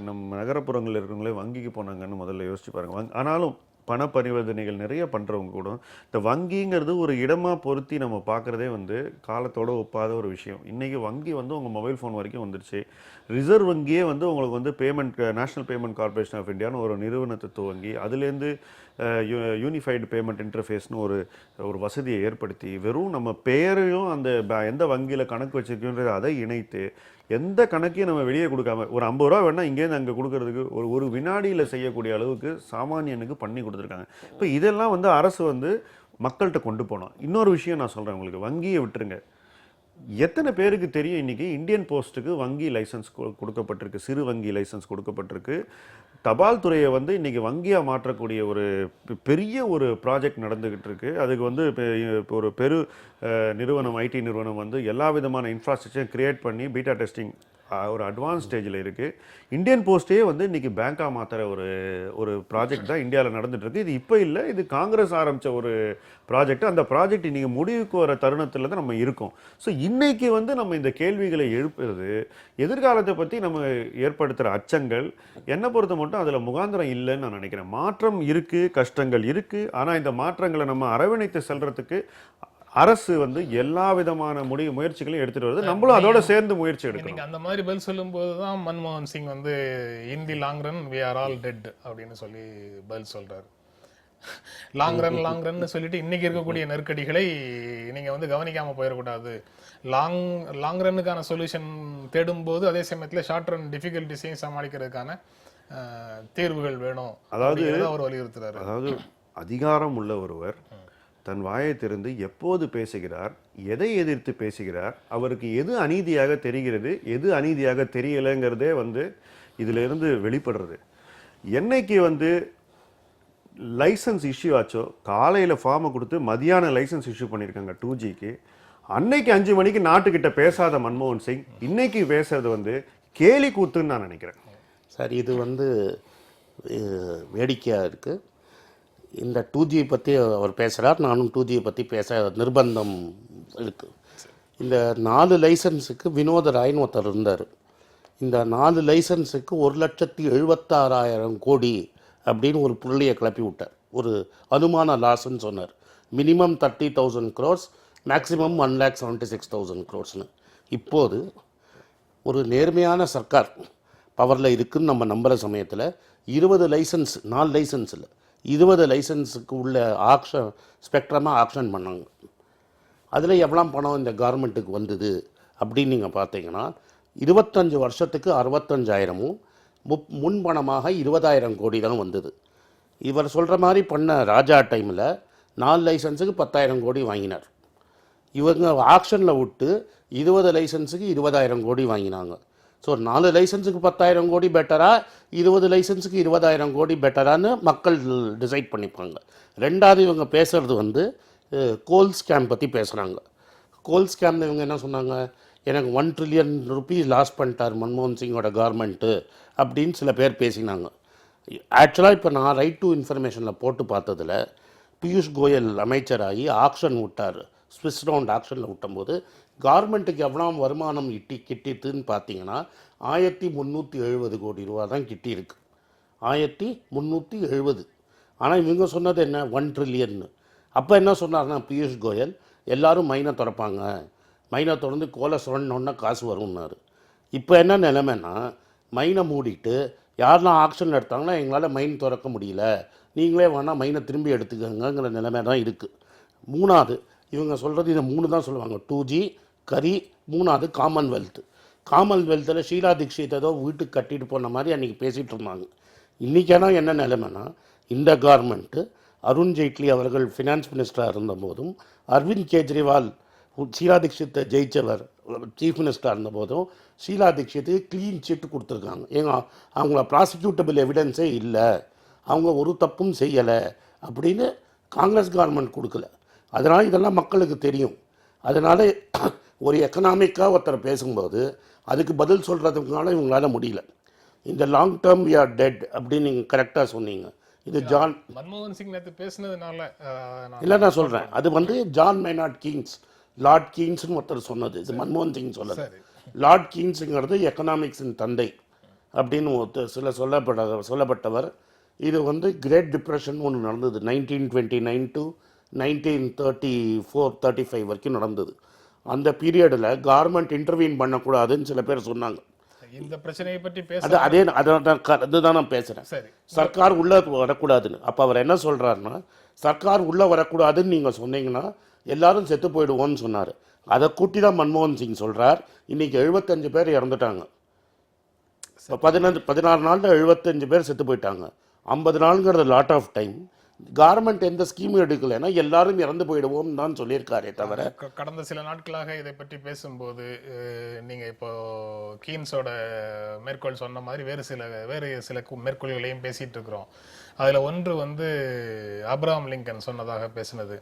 நம்ம நகரப்புறங்களில் இருக்கிறவங்களே வங்கிக்கு போனாங்கன்னு முதல்ல யோசிச்சு பாருங்க. ஆனாலும் பண பரிவர்த்தனைகள் நிறைய பண்ணுறவங்க கூட இந்த வங்கிங்கிறது ஒரு இடமா பொருத்தி நம்ம பார்க்குறதே வந்து காலத்தோட ஒப்பாத ஒரு விஷயம். இன்றைக்கி வங்கி வந்து உங்கள் மொபைல் ஃபோன் வரைக்கும் வந்துருச்சு. ரிசர்வ் வங்கியே வந்து உங்களுக்கு வந்து நேஷனல் பேமெண்ட் கார்பரேஷன் ஆஃப் இந்தியான்னு ஒரு நிறுவனத்தை துவங்கி அதுலேருந்து யூனிஃபைடு பேமெண்ட் இன்டர்ஃபேஸ்னு ஒரு வசதியை ஏற்படுத்தி வெறும் நம்ம பெயரையும் அந்த எந்த வங்கியில் கணக்கு வச்சுருக்கோன்றது அதை இணைத்து எந்த கணக்கையும் நம்ம வெளியே கொடுக்காம ஒரு 50 ரூபா வேணால் இங்கேருந்து அங்கே கொடுக்கறதுக்கு ஒரு வினாடியில் செய்யக்கூடிய அளவுக்கு சாமானியனுக்கு பண்ணி கொடுத்துருக்காங்க. இப்போ இதெல்லாம் வந்து அரசு வந்து மக்கள்கிட்ட கொண்டு போனோம். இன்னொரு விஷயம் நான் சொல்கிறேன் உங்களுக்கு, வங்கியை விட்டுருங்க. எத்தனை பேருக்கு தெரியும் இன்றைக்கி இந்தியன் போஸ்ட்டுக்கு வங்கி லைசன்ஸ் கொடுக்கப்பட்டிருக்கு, சிறு வங்கி லைசன்ஸ் கொடுக்கப்பட்டிருக்கு. தபால் துறையை வந்து இன்றைக்கி வங்கியாக மாற்றக்கூடிய ஒரு பெரிய ஒரு ப்ராஜெக்ட் நடந்துக்கிட்டு இருக்குது. அதுக்கு வந்து ஒரு நிறுவனம் ஐடி நிறுவனம் வந்து எல்லா விதமான இன்ஃப்ராஸ்ட்ரக்சரையும் க்ரியேட் பண்ணி பீட்டா டெஸ்டிங் ஒரு அட்வான்ஸ் ஸ்டேஜில் இருக்குது. இந்தியன் போஸ்ட்டே வந்து இன்றைக்கி பேங்காக மாற்றுற ஒரு ப்ராஜெக்ட் தான் இந்தியாவில் நடந்துகிட்ருக்கு. இது இப்போ இல்லை, இது காங்கிரஸ் ஆரம்பித்த ஒரு ப்ராஜெக்ட். அந்த ப்ராஜெக்ட் இன்றைக்கி முடிவுக்கு வர தருணத்தில் தான் நம்ம இருக்கோம். ஸோ இன்றைக்கி வந்து நம்ம இந்த கேள்விகளை எழுப்புறது எதிர்காலத்தை பற்றி நம்ம ஏற்படுத்துகிற அச்சங்கள் என்னை பொறுத்த மட்டும் அதில் முகாந்திரம் இல்லைன்னு நான் நினைக்கிறேன். மாற்றம் இருக்குது, கஷ்டங்கள் இருக்குது. ஆனால் இந்த மாற்றங்களை நம்ம அரவணைத்து செல்றதுக்கு அரசு வந்து எல்லா விதமான முயற்சிகளையும் எடுத்துட்டு வருது. நம்மளும் அதோட சேர்ந்து முயற்சி எடுக்கணும். அந்த மாதிரி பதில் சொல்லும்போது தான் மன்மோகன் சிங் வந்து in the long run we are all dead அப்படின்னு சொல்லி பதில் சொல்றாரு. லாங் ரன் சொல்லிட்டு இன்னைக்கு இருக்கக்கூடிய நெருக்கடிகளை நீங்க வந்து கவனிக்காம போயிடக்கூடாது. லாங் ரன்னுக்கான சொல்யூஷன் தேடும்போது அதே சமயத்தில் ஷார்ட் ரன் டிஃபிகல்ட்டிஸையும் சமாளிக்கிறதுக்கான தீர்வுகள் வேணும். அதாவது அவர் வலியுறுத்துறாரு. அதாவது அதிகாரம் உள்ள ஒருவர் தன் வாயை திறந்து எப்போது பேசுகிறார், எதை எதிர்த்து பேசுகிறார், அவருக்கு எது அநீதியாக தெரிகிறது, எது அநீதியாக தெரியலைங்கிறதே வந்து இதிலிருந்து வெளிப்படுறது. என்னைக்கு வந்து லைசன்ஸ் இஷ்யூ ஆச்சோ, காலையில் ஃபார்மை கொடுத்து மதியான லைசன்ஸ் இஷ்யூ பண்ணியிருக்காங்க 2Gக்கு, அன்னைக்கு 5 மணிக்கு நாட்டுக்கிட்ட பேசாத மன்மோகன் சிங் இன்னைக்கு பேசுறது வந்து கேலி கூத்துன்னு நான் நினைக்கிறேன். சார், இது வந்து வேடிக்கையாக இருக்குது. இந்த 2G பற்றி அவர் பேசுகிறார், நானும் 2G பற்றி பேச நிர்பந்தம் இருக்குது. இந்த 4 லைசன்ஸுக்கு வினோத ராய்னு ஒருத்தர் இருந்தார். இந்த 4 லைசன்ஸுக்கு 1,76,000 கோடி அப்படின்னு ஒரு புள்ளியை கிளப்பி விட்டார். ஒரு அனுமான லாஸ்ன்னு சொன்னார். Minimum 30,000 crores, maximum 1,76,000 crores. இப்போது ஒரு நேர்மையான சர்க்கார் பவரில் இருக்குதுன்னு நம்ம நம்புகிற சமயத்தில் 20 லைசன்ஸ், 4 லைசன்ஸ் இல்லை 20 லைசன்ஸுக்கு உள்ள ஸ்பெக்ட்ரமாக ஆக்ஷன் பண்ணாங்க. அதில் எவ்வளோ பணம் இந்த கவர்மெண்ட்டுக்கு வந்தது அப்படின்னு நீங்கள் பார்த்தீங்கன்னா 25 வருஷத்துக்கு 65,000 முன் பணமாக 20,000 கோடி தான் வந்தது. இவர் சொல்கிற மாதிரி பண்ண ராஜா டைமில் 4 லைசன்ஸுக்கு 10,000 கோடி வாங்கினார். இவங்க ஆக்ஷனில் விட்டு 20 லைசன்ஸுக்கு 20,000 கோடி வாங்கினாங்க. ஸோ 4 லைசன்ஸுக்கு 10,000 கோடி பெட்டரா, 20 லைசன்ஸுக்கு 20,000 கோடி பெட்டரான்னு மக்கள் டிசைட் பண்ணிப்பாங்க. ரெண்டாவது இவங்க பேசுகிறது வந்து கோல் ஸ்கேம் பற்றி பேசுகிறாங்க. கோல் ஸ்கேமில் இவங்க என்ன சொன்னாங்க, எனக்கு 1 trillion rupees லாஸ் பண்ணிட்டார் மன்மோகன் சிங்கோட கவர்மெண்ட்டு அப்படின்னு சில பேர் பேசினாங்க. ஆக்சுவலாக இப்போ நான் ரைட் டு இன்ஃபர்மேஷனில் போட்டு பார்த்ததில் பியூஷ் கோயல் அமைச்சராகி ஆக்ஷன் விட்டார். ஸ்விஸ் ரவுண்ட் ஆக்ஷனில் விட்டும்போது கவர்மெண்ட்டுக்கு எவ்வளோ வருமானம் கிட்டிட்டுன்னு பார்த்தீங்கன்னா 1370 கோடி ரூபா தான் கிட்டியிருக்கு. 1370. ஆனால் இவங்க சொன்னது என்ன 1 ட்ரில்லியன். அப்போ என்ன சொன்னார்னா பியூஷ் கோயல், எல்லாரும் மைனை திறப்பாங்க, மைனை திறந்து கோலை சுரண்டோன்னா காசு வரும்னாரு. இப்போ என்ன நிலைமைன்னா மைனை மூடிட்டு யாரெல்லாம் ஆக்ஷன் எடுத்தாங்கன்னா எங்களால் மைன் திறக்க முடியல, நீங்களே வேணால் மைனை திரும்பி எடுத்துக்கங்கிற நிலைமை தான் இருக்குது. மூணாவது இவங்க சொல்கிறது இதை 3 தான் சொல்லுவாங்க, 2G கரி, மூணாவது காமன்வெல்த்தில் ஷீலா தீக்ஷித் ஏதோ வீட்டுக்கு கட்டிட்டு போன மாதிரி அன்றைக்கி பேசிகிட்டு இருந்தாங்க. இன்றைக்கானா என்ன நிலைமைனா இந்த கவர்மெண்ட்டு அருண் ஜேட்லி அவர்கள் ஃபினான்ஸ் மினிஸ்டராக இருந்தபோதும், அரவிந்த் கெஜ்ரிவால் ஷீலா தீக்ஷித்தை ஜெயித்தவர் சீஃப் மினிஸ்டராக இருந்தபோதும் ஷீலா தீக்ஷித்துக்கு க்ளீன் சிட் கொடுத்துருக்காங்க. ஏங்க அவங்கள ப்ராசிக்யூட்டபிள் எவிடன்ஸே இல்லை, அவங்க ஒரு தப்பும் செய்யலை அப்படின்னு காங்கிரஸ் கவர்மெண்ட் கொடுக்கல. அதனால் இதெல்லாம் மக்களுக்கு தெரியும். அதனால் ஒரு எக்கனாமிக்காக ஒருத்தர் பேசும்போது அதுக்கு பதில் சொல்கிறதுக்குனால இவங்களால முடியல. இந்த long term we are dead அப்படின்னு நீங்கள் கரெக்டாக சொன்னீங்க. இது ஜான் மன்மோகன் சிங் நேற்று பேசினதுனால இல்லை நான் சொல்கிறேன், அது வந்து ஜான் மைனார்ட் கீன்ஸ், லார்ட் கீன்ஸ்னு ஒருத்தர் சொன்னது, இது மன்மோகன் சிங் சொன்னது. லார்ட் கீன்ஸுங்கிறது எக்கனாமிக்ஸின் தந்தை அப்படின்னு ஒருத்தர் சொல்லப்பட்டவர். இது வந்து கிரேட் டிப்ரெஷன் ஒன்று நடந்தது 1929 to 1934-35 வரைக்கும் நடந்தது. அந்த பீரியடில் கவர்மெண்ட் இன்டர்வீன் பண்ணக்கூடாதுன்னு சில பேர் சொன்னாங்க. இந்த பிரச்சனையை பற்றி பேச அதுதான் நான் பேசுகிறேன். சர்க்கார் உள்ளே வரக்கூடாதுன்னு. அப்போ அவர் என்ன சொல்கிறாருன்னா, சர்க்கார் உள்ளே வரக்கூடாதுன்னு நீங்கள் சொன்னீங்கன்னா எல்லாரும் செத்து போயிடுவோன்னு சொன்னார். அதை கூட்டி தான் மன்மோகன் சிங் சொல்கிறார். இன்றைக்கி 75 பேர் இறந்துட்டாங்க. 16 நாளில் 75 பேர் செத்து போயிட்டாங்க. 50 நாளுங்கிறது லாட் ஆஃப் டைம். கவர்மெண்ட் எந்த ஸ்கீமும் எடுக்கலைன்னா எல்லாரும் இறந்து போயிடுவோம் தான் சொல்லியிருக்காரே தவிர. கடந்த சில நாட்களாக இதை பற்றி பேசும்போது நீங்கள் இப்போ கீன்ஸோட மேற்கோள் சொன்ன மாதிரி வேறு சில மேற்கோள்களையும் பேசிகிட்டு இருக்கிறோம். அதில் ஒன்று வந்து ஆப்ரஹாம் லிங்கன் சொன்னதாக பேசினது,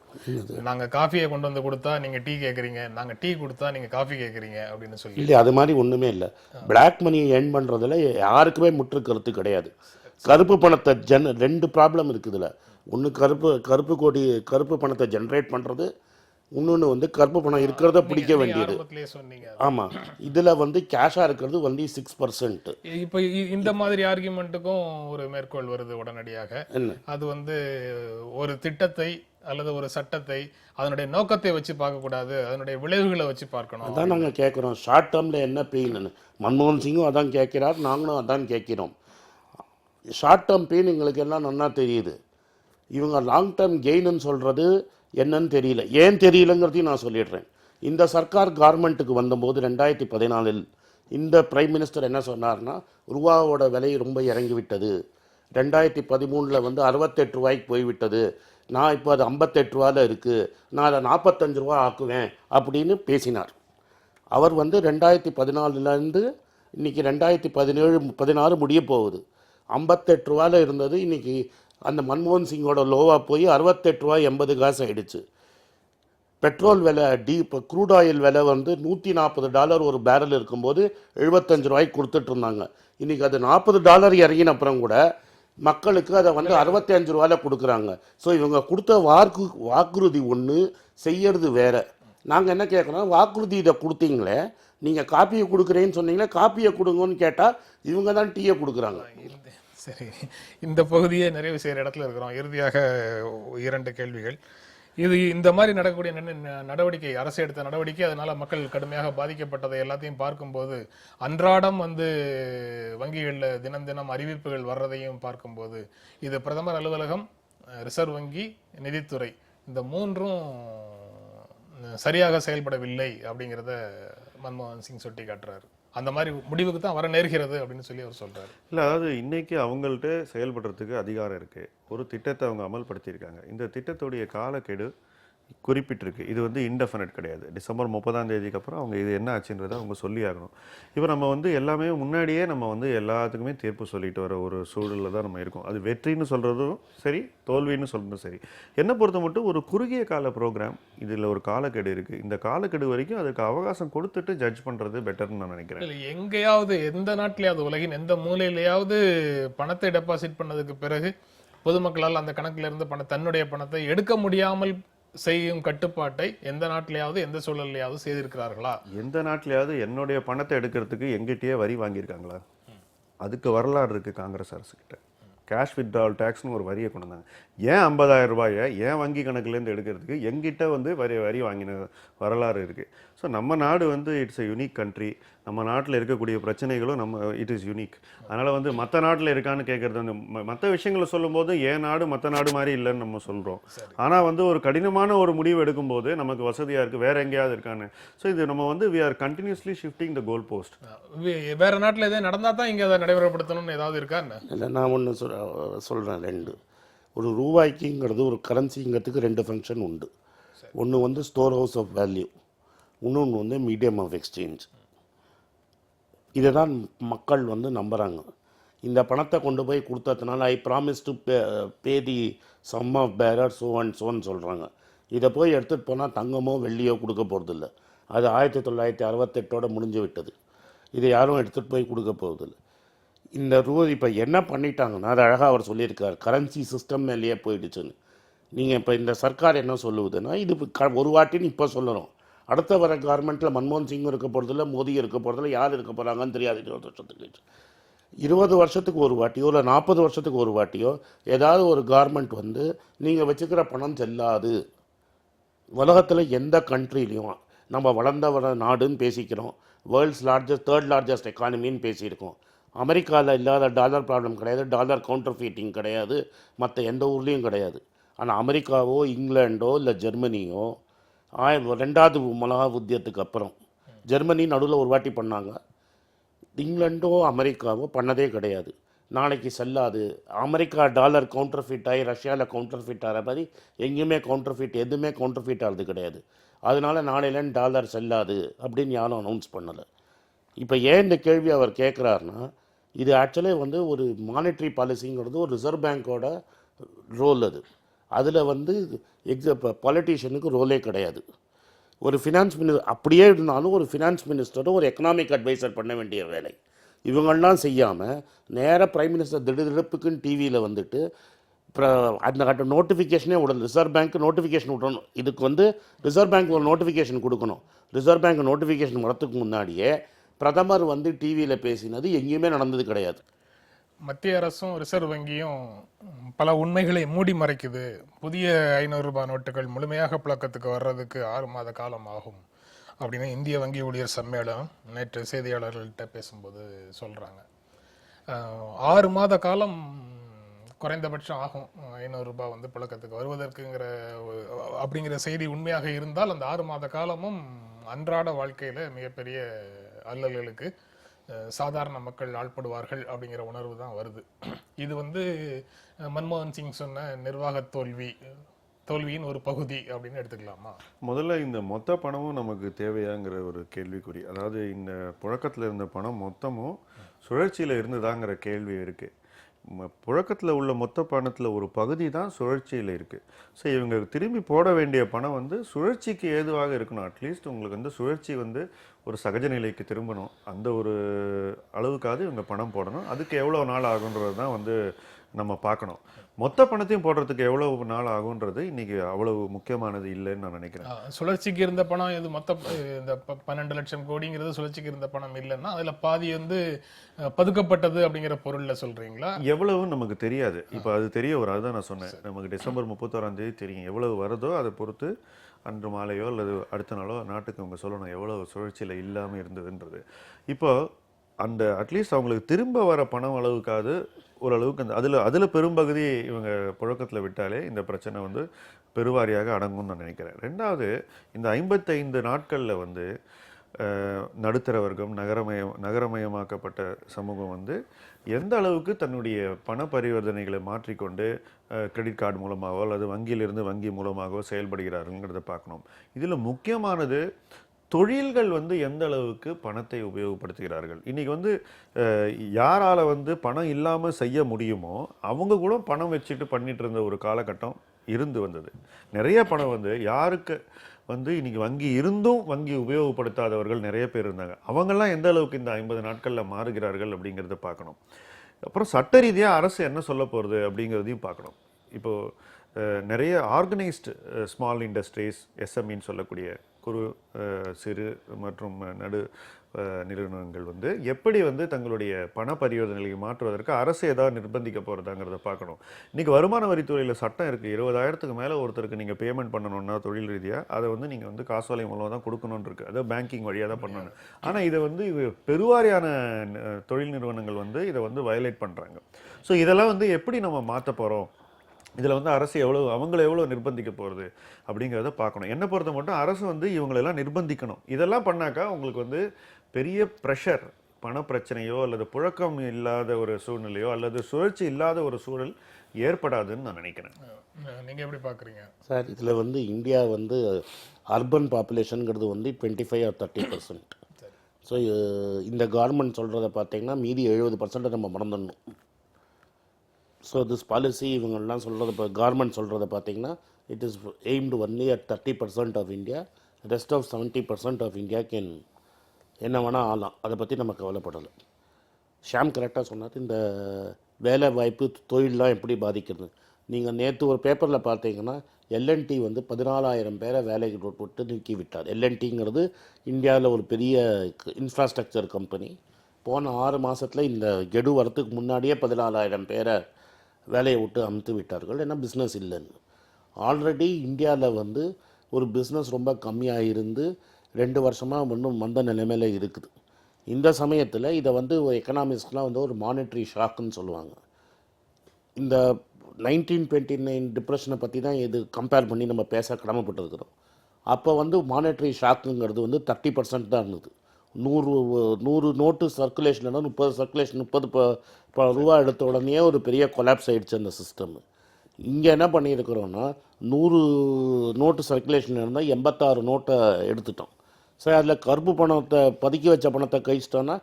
நாங்கள் காஃபியை கொண்டு வந்து கொடுத்தா நீங்கள் டீ கேட்குறீங்க, நாங்கள் டீ கொடுத்தா நீங்கள் காஃபி கேட்குறீங்க அப்படின்னு சொல்லி. இல்லை, அது மாதிரி ஒன்றுமே இல்லை. பிளாக் மணியை ஏர்ன் பண்ணுறதுல யாருக்குமே முற்று கருத்து கிடையாது. கருப்பு பணத்தை 2 ப்ராப்ளம் இருக்குதுல. ஒன்று கருப்பு பணத்தை ஜென்ரேட் பண்ணுறது, இன்னொன்று வந்து கருப்பு பணம் இருக்கிறத பிடிக்க வேண்டியது. ஆமாம், இதில் வந்து கேஷாக இருக்கிறது வந்து 6%. இப்போ இந்த மாதிரி ஆர்குமெண்ட்டுக்கும் ஒரு மேற்கோள் வருது உடனடியாக. அது வந்து ஒரு திட்டத்தை அல்லது ஒரு சட்டத்தை அதனுடைய நோக்கத்தை வச்சு பார்க்கக்கூடாது, அதனுடைய விளைவுகளை வச்சு பார்க்கணும். அதான் நாங்கள் கேட்குறோம், ஷார்ட் டேர்மில் என்ன பெயின்னு. மன்மோகன் சிங்கும் அதான் கேட்கிறார், நாங்களும் அதான் கேட்கிறோம். ஷார்ட் டேர்ம் பெயின் எங்களுக்கு எல்லாம் நல்லா தெரியுது. இவங்க லாங் டேர்ம் கெயின்னு சொல்கிறது என்னன்னு தெரியல. ஏன் தெரியலங்கிறதையும் நான் சொல்லிடுறேன். இந்த சர்க்கார் கவர்மெண்ட்டுக்கு வந்தபோது 2014 இந்த பிரைம் மினிஸ்டர் என்ன சொன்னார்னா, ரூபாவோட விலை ரொம்ப இறங்கிவிட்டது, 2013 வந்து 68 ரூபாய்க்கு போய்விட்டது, நான் இப்போ அது 58 ரூபாயில் இருக்குது, நான் அதை 45 ரூபா ஆக்குவேன் அப்படின்னு பேசினார். அவர் வந்து 2014 இன்றைக்கி 2017-16 முடிய போகுது. 58 ரூபாயில் இருந்தது, இன்றைக்கி அந்த மன்மோகன் சிங்கோட லோவாக போய் 68 ரூபாய் 80 காசு ஆகிடுச்சு. பெட்ரோல் விலை இப்போ க்ரூட் ஆயில் விலை வந்து $140 ஒரு பேரல் இருக்கும்போது 75 ரூபாய்க்கு கொடுத்துட்டு இருந்தாங்க. இன்றைக்கி அது $40 இறங்கின அப்புறம் கூட மக்களுக்கு அதை வந்து 65 ரூபாயில் கொடுக்குறாங்க. ஸோ இவங்க கொடுத்த வாக்குறுதி ஒன்று, செய்யறது வேறு. நாங்கள் என்ன கேட்குறோம், வாக்குறுதி இதை கொடுத்தீங்களே, நீங்கள் காப்பியை கொடுக்குறேன்னு சொன்னீங்களே, காப்பியை கொடுங்கன்னு கேட்டால் இவங்க தான் டீயை கொடுக்குறாங்க. சரி, இந்த பகுதியை நிறைவு செய்கிற இடத்துல இருக்கிறோம். இறுதியாக 2 கேள்விகள். இந்த மாதிரி நடக்கக்கூடிய நடவடிக்கை, அரசு எடுத்த நடவடிக்கை, அதனால மக்கள் கடுமையாக பாதிக்கப்பட்டதை எல்லாத்தையும் பார்க்கும்போது, அன்றாடம் வந்து வங்கிகளில் தினம் அறிவிப்புகள் வர்றதையும் பார்க்கும்போது, இது பிரதமர் அலுவலகம், ரிசர்வ் வங்கி, நிதித்துறை, இந்த 3ம் சரியாக செயல்படவில்லை அப்படிங்கிறத மன்மோகன் சிங் சுட்டி காட்டுறாரு. அந்த மாதிரி முடிவுக்கு தான் வர நேர்கிறது அப்படின்னு சொல்லி அவர் சொல்றாரு. இல்லை, அதாவது இன்னைக்கு அவங்கள்ட்ட செயல்படுறதுக்கு அதிகாரம் இருக்கு. ஒரு திட்டத்தை அவங்க அமல்படுத்தியிருக்காங்க. இந்த திட்டத்துடைய காலக்கெடு குறிப்பிட்டிருக்கு. இது வந்து இன்டெஃபினட் கிடையாது. டிசம்பர் 30ஆம் தேதிக்கு அப்புறம் அவங்க இது என்ன ஆச்சுன்றதை அவங்க சொல்லி ஆகணும். இப்போ நம்ம வந்து எல்லாமே முன்னாடியே நம்ம வந்து எல்லாத்துக்குமே தீர்ப்பு சொல்லிட்டு வர ஒரு சூழலில் தான் நம்ம இருக்கோம். அது வெற்றின்னு சொல்கிறதும் சரி, தோல்வின்னு சொல்கிறதும் சரி. என்னை பொறுத்த மட்டும் ஒரு குறுகிய கால ப்ரோக்ராம், இதில் ஒரு காலக்கெடு இருக்குது. இந்த காலக்கெடு வரைக்கும் அதுக்கு அவகாசம் கொடுத்துட்டு ஜட்ஜ் பண்ணுறது பெட்டர்னு நான் நினைக்கிறேன். இல்லை, எங்கேயாவது எந்த நாட்டிலேயாவது, உலகின் எந்த மூலையிலேயாவது பணத்தை டெபாசிட் பண்ணதுக்கு பிறகு பொதுமக்களால் அந்த கணக்குல இருந்து தன்னுடைய பணத்தை எடுக்க முடியாமல் செய்யும் கட்டுப்பாட்டை எந்த நாட்டிலேயாவது எந்த சூழல்லையாவது செய்திருக்கிறார்களா? எந்த நாட்டிலேயாவது என்னுடைய பணத்தை எடுக்கிறதுக்கு எங்கிட்டயே வரி வாங்கியிருக்காங்களா? அதுக்கு வரலாறு இருக்குது காங்கிரஸ் அரசுக்கிட்ட. கேஷ் வித்ட்ராவல் டேக்ஸ்னு ஒரு வரியை கொண்டு வந்தாங்க. ஏன் 50,000 ரூபாயை ஏன் வங்கி கணக்குலேருந்து எடுக்கிறதுக்கு எங்கிட்ட வந்து வரி வாங்கின வரலாறு இருக்குது. ஸோ நம்ம நாடு வந்து இட்ஸ் எ யூனிக் கண்ட்ரி. நம்ம நாட்டில் இருக்கக்கூடிய பிரச்சனைகளும் இட் இஸ் யூனிக். அதனால் வந்து மற்ற நாட்டில் இருக்கான்னு கேட்குறது வந்து மற்ற விஷயங்களை சொல்லும்போது ஏன் நாடு மற்ற நாடு மாதிரி இல்லைன்னு நம்ம சொல்கிறோம். ஆனால் வந்து ஒரு கடினமான ஒரு முடிவு எடுக்கும்போது நமக்கு வசதியாக இருக்குது வேறு எங்கேயாவது இருக்கான்னு. ஸோ இது நம்ம வந்து we are continuously shifting the goal post. வேற நாட்டில் எதாவது நடந்தால் தான் இங்கே அதை நடைமுறைப்படுத்தணும்னு ஏதாவது இருக்கா? இல்லை, நான் ஒன்று சொல்கிறேன். ரெண்டு, ஒரு ரூபாய்க்குங்கிறது ஒரு கரன்சிங்கிறதுக்கு ரெண்டு ஃபங்க்ஷன் உண்டு. ஒன்று வந்து ஸ்டோர் ஹவுஸ் ஆஃப் வேல்யூ, இன்னொன்று வந்து மீடியம் ஆஃப் எக்ஸ்சேஞ்ச். இதை தான் மக்கள் வந்து நம்புகிறாங்க. இந்த பணத்தை கொண்டு போய் கொடுத்ததுனால I promise to pay the sum of bearer so and ஸோன்னு சொல்கிறாங்க. இதை போய் எடுத்துகிட்டு போனால் தங்கமோ வெள்ளியோ கொடுக்க போகிறதில்ல. அது 1968 முடிஞ்சு விட்டது. இதை யாரும் எடுத்துகிட்டு போய் கொடுக்க போகிறதில்ல. இந்த இப்போ என்ன பண்ணிட்டாங்கன்னா, அது அழகாக அவர் சொல்லியிருக்கார், கரன்சி சிஸ்டம் மேலேயே போயிடுச்சுன்னு. நீங்கள் இப்போ இந்த சர்க்கார் என்ன சொல்லுவதுன்னா, இது ஒரு வாட்டின்னு இப்போ சொல்லணும். அடுத்த வர கவர்மெண்ட்டில் மன்மோகன் சிங் இருக்க போகிறதில்ல, மோடி இருக்க போகிறதில்ல, யார் இருக்க போகிறாங்கன்னு தெரியாது. 20 வருஷத்துக்கு 20 வருஷத்துக்கு ஒரு வாட்டியோ இல்லை 40 வருஷத்துக்கு ஒரு வாட்டியோ ஏதாவது ஒரு கவர்மெண்ட் வந்து நீங்கள் வச்சுக்கிற பணம் செல்லாது. உலகத்தில் எந்த கண்ட்ரிலையும் நம்ம வளர்ந்த நாடுன்னு பேசிக்கிறோம், வேர்ல்ட்ஸ் தேர்ட் லார்ஜஸ்ட் எக்கானமின்னு பேசியிருக்கோம். அமெரிக்காவில் இல்லாத டாலர் ப்ராப்ளம் கிடையாது, டாலர் கவுண்டர்ஃபீட்டிங் கிடையாது, மற்ற எந்த ஊர்லேயும் கிடையாது. ஆனால் அமெரிக்காவோ இங்கிலாண்டோ இல்லை ஜெர்மனியோ 2வது உலக யுத்தத்துக்கு அப்புறம் ஜெர்மனி நடுவில் ஒரு வாட்டி பண்ணாங்க, இங்கிலாண்டோ அமெரிக்காவோ பண்ணதே கிடையாது. நாளைக்கு செல்லாது. அமெரிக்கா டாலர் கவுண்டர்ஃபிட் ஆகி ரஷ்யாவில் கவுண்டர்ஃபிட் ஆகிற மாதிரி எங்கேயுமே எதுவுமே கவுண்டர்ஃபிட் ஆகிறது கிடையாது. அதனால நாளையிலேருந்து டாலர் செல்லாது அப்படின்னு யாரும் அனௌன்ஸ் பண்ணலை. இப்போ ஏன் இந்த கேள்வி அவர் கேட்குறாருன்னா, இது ஆக்சுவலி வந்து ஒரு மானிட்ரி பாலிசிங்கிறது ஒரு ரிசர்வ் பேங்க்கோட ரோல். அதில் வந்து பொலிட்டீஷியனுக்கு ரோலே கிடையாது. ஒரு ஃபினான்ஸ் அப்படியே இருந்தாலும் ஒரு ஃபினான்ஸ் மினிஸ்டரும் ஒரு எக்கனாமிக் அட்வைசர் பண்ண வேண்டிய வேலை இவங்கள்லாம் செய்யாமல் நேராக பிரைம் மினிஸ்டர் திடுதிடுப்புக்குன்னு டிவியில் வந்துட்டு அந்த நோட்டிஃபிகேஷனே விடணும். ரிசர்வ் பேங்க் நோட்டிஃபிகேஷன் விடணும். இதுக்கு வந்து ரிசர்வ் பேங்க் ஒரு நோட்டிஃபிகேஷன் கொடுக்கணும். ரிசர்வ் பேங்க் நோட்டிஃபிகேஷன் வரத்துக்கு முன்னாடியே பிரதமர் வந்து டிவியில் பேசினது எங்கேயுமே நடந்தது கிடையாது. மத்திய அரசும் ரிசர்வ் வங்கியும் பல உண்மைகளை மூடி மறைக்குது. புதிய 500 ரூபாய் நோட்டுகள் முழுமையாக புழக்கத்துக்கு வர்றதுக்கு 6 மாத காலம் ஆகும் அப்படின்னு இந்திய வங்கி ஊழியர் சம்மேளனம் நேற்று செய்தியாளர்கள்ட்ட பேசும்போது சொல்கிறாங்க. 6 மாத காலம் குறைந்தபட்சம் ஆகும் 500 ரூபாய் வந்து புழக்கத்துக்கு வருவதற்குங்கிற அப்படிங்கிற செய்தி உண்மையாக இருந்தால் அந்த 6 மாத காலமும் அன்றாட வாழ்க்கையில் மிகப்பெரிய அல்லல்களுக்கு சாதாரண மக்கள் ஆள்படுவார்கள் அப்படிங்கிற உணர்வு தான் வருது. இது வந்து மன்மோகன் சிங் சொன்ன நிர்வாக தோல்வியின் ஒரு பகுதி அப்படின்னு எடுத்துக்கலாமா? முதல்ல இந்த மொத்த பணமும் நமக்கு தேவையாங்கிற ஒரு கேள்விக்குறி. அதாவது இந்த புழக்கத்தில் இருந்த பணம் மொத்தமும் சுழற்சியில் இருந்ததாங்கிற கேள்வி இருக்குது. புழக்கத்தில் உள்ள மொத்த பணத்தில் ஒரு பகுதி தான் சுழற்சியில் இருக்குது. ஸோ இவங்க திரும்பி போட வேண்டிய பணம் வந்து சுழற்சிக்கு ஏதுவாக இருக்கணும். அட்லீஸ்ட் உங்களுக்கு வந்து சுழற்சி வந்து ஒரு சகஜ நிலைக்கு திரும்பணும். அந்த ஒரு அளவுக்காவது இவங்க பணம் போடணும். அதுக்கு எவ்வளோ நாள் ஆகுன்றது தான் வந்து நம்ம பார்க்கணும். மொத்த பணத்தையும் போடுறதுக்கு எவ்வளவு நாள் ஆகுன்றது இன்னைக்கு அவ்வளவு முக்கியமானது இல்லைன்னு நான் நினைக்கிறேன். சுழற்சிக்கு இருந்த பணம் இது மொத்த இந்த 12 லட்சம் கோடிங்கிறது சுழற்சிக்கு இருந்த பணம் இல்லைன்னா அதுல பாதி வந்து பதுக்கப்பட்டது அப்படிங்கிற பொருள்ல சொல்றீங்களா? எவ்வளவு நமக்கு தெரியாது. இப்போ அது தெரிய வரும். அதுதான் நான் சொன்னேன். நமக்கு டிசம்பர் 31ஆம் தேதி தெரியும். எவ்வளவு வருதோ அதை பொறுத்து அன்று மாலையோ அல்லது அடுத்த நாளோ நாட்டுக்கு அவங்க சொல்லணும் எவ்வளவு சுழற்சியில் இல்லாமல் இருந்ததுன்றது. இப்போ அந்த அட்லீஸ்ட் அவங்களுக்கு திரும்ப வர பணம் அளவுக்காவது ஓரளவுக்கு அந்த அதில் பெரும்பகுதி இவங்க புழக்கத்தில் விட்டாலே இந்த பிரச்சனை வந்து பெருவாரியாக அடங்கும்னு நான் நினைக்கிறேன். ரெண்டாவது, இந்த 55 நாட்களில் வந்து நடுத்தர வர்க்கம் நகரமயமாக்கப்பட்ட சமூகம் வந்து எந்த அளவுக்கு தன்னுடைய பண பரிவர்த்தனைகளை மாற்றிக்கொண்டு கிரெடிட் கார்டு மூலமாகவோ அல்லது வங்கியிலிருந்து வங்கி மூலமாகவோ செயல்படுகிறார்கள்ங்கிறத பார்க்கணும். இதில் முக்கியமானது தொழில்கள் வந்து எந்த அளவுக்கு பணத்தை உபயோகப்படுத்துகிறார்கள். இன்றைக்கி வந்து யாரால் வந்து பணம் இல்லாமல் செய்ய முடியுமோ அவங்க கூட பணம் வச்சுட்டு பண்ணிட்டு இருந்த ஒரு காலகட்டம் இருந்து வந்தது. நிறைய பணம் வந்து யாருக்கு வந்து இன்றைக்கி வங்கி இருந்தும் வங்கி உபயோகப்படுத்தாதவர்கள் நிறைய பேர் இருந்தாங்க. அவங்கெல்லாம் எந்த அளவுக்கு இந்த 50 நாட்களில் மாறுகிறார்கள் அப்படிங்கிறத பார்க்கணும். அப்புறம் சட்ட ரீதியாக அரசு என்ன சொல்ல போகிறது அப்படிங்கிறதையும் பார்க்கணும். இப்போது நிறைய ஆர்கனைஸ்டு ஸ்மால் இண்டஸ்ட்ரீஸ், எஸ்எம்இன்னு சொல்லக்கூடிய குறு சிறு மற்றும் நடு நிறுவனங்கள் வந்து எப்படி வந்து தங்களுடைய பண பரிவர்த்தனைகளை மாற்றுவதற்கு அரசு ஏதாவது நிர்பந்திக்க போகிறதாங்கிறத பார்க்கணும். இன்றைக்கி வருமான வரித்துறையில் சட்டம் இருக்குது. 20,000க்கு மேலே ஒருத்தருக்கு நீங்கள் பேமெண்ட் பண்ணணும்னா தொழில் ரீதியாக அதை வந்து நீங்கள் வந்து காசோலை மூலமாக தான் கொடுக்கணும்னு இருக்குது. அதாவது பேங்கிங் வழியாக தான் பண்ணணும். ஆனால் இதை வந்து பெருவாரியான தொழில் நிறுவனங்கள் வந்து இதை வந்து வயலேட் பண்ணுறாங்க. ஸோ இதெல்லாம் வந்து எப்படி நம்ம மாற்ற போகிறோம், இதில் வந்து அரசு அவங்கள எவ்வளோ நிர்பந்திக்க போகிறது அப்படிங்கிறத பார்க்கணும். என்னை பொறுத்த மட்டும் அரசு வந்து இவங்களெல்லாம் நிர்பந்திக்கணும். இதெல்லாம் பண்ணாக்கா உங்களுக்கு வந்து பெரிய ப்ரெஷர், பண பிரச்சனையோ அல்லது புழக்கம் இல்லாத ஒரு சூழ்நிலையோ அல்லது சுழற்சி இல்லாத ஒரு சூழல் ஏற்படாதுன்னு நான் நினைக்கிறேன். நீங்கள் எப்படி பார்க்குறீங்க சார்? இதில் வந்து இந்தியா வந்து அர்பன் பாப்புலேஷனுங்கிறது வந்து 25 or 30%. ஸோ இந்த கவர்மெண்ட் சொல்கிறத பார்த்தீங்கன்னா மீதி 70% நம்ம மறந்துடணும். ஸோ திஸ் பாலிசி இவங்கெல்லாம் சொல்கிறத இப்போ கவர்மெண்ட் சொல்கிறத பார்த்தீங்கன்னா it is aimed only at 30% of India. Rest of 70% of India can என்ன வேணால் ஆகலாம். அதை பற்றி நம்ம கவலைப்படலை. ஷாம் கரெக்டாக சொன்னார். இந்த வேலை வாய்ப்பு தொழிலெலாம் எப்படி பாதிக்கிறது. நீங்கள் நேற்று ஒரு பேப்பரில் பார்த்தீங்கன்னா எல்என்டி வந்து 14,000 பேரை வேலைக்கு விட்டு நீக்கி விட்டார். எல்என்டிங்கிறது இந்தியாவில் ஒரு பெரிய இன்ஃப்ராஸ்ட்ரக்சர் கம்பெனி. போன 6 மாதத்தில் இந்த கெடு வரத்துக்கு முன்னாடியே 14,000 பேரை வேலையை விட்டு அமுத்து விட்டார்கள். ஏன்னா பிஸ்னஸ் இல்லைன்னு. ஆல்ரெடி இந்தியாவில் வந்து ஒரு பிஸ்னஸ் ரொம்ப கம்மியாக இருந்து 2 வருஷமாக இன்னும் மந்த நிலைமையில் இருக்குது. இந்த சமயத்தில் இதை வந்து எக்கனாமிக்ஸ்லாம் வந்து ஒரு மானிட்ரி ஷாக்குன்னு சொல்லுவாங்க. இந்த 1929 டிப்ரெஷனை பற்றி தான் இது கம்பேர் பண்ணி நம்ம பேச கடமைப்பட்டிருக்கிறோம். அப்போ வந்து மானிட்ரி ஷாக்குங்கிறது வந்து 30% தான் இருந்தது. 100 நோட்டு சர்க்குலேஷன் 30 சர்க்குலேஷன் 30 ரூபா எடுத்த உடனே ஒரு பெரிய கொலாப்ஸ் ஆகிடுச்சு அந்த சிஸ்டம். இங்கே என்ன பண்ணியிருக்கிறோன்னா 100 நோட்டு சர்க்குலேஷன் இருந்தால் 86 நோட்டை எடுத்துட்டோம். சரி, அதில் கருப்பு பணத்தை பதுக்கி வச்ச பணத்தை கழிச்சிட்டோன்னா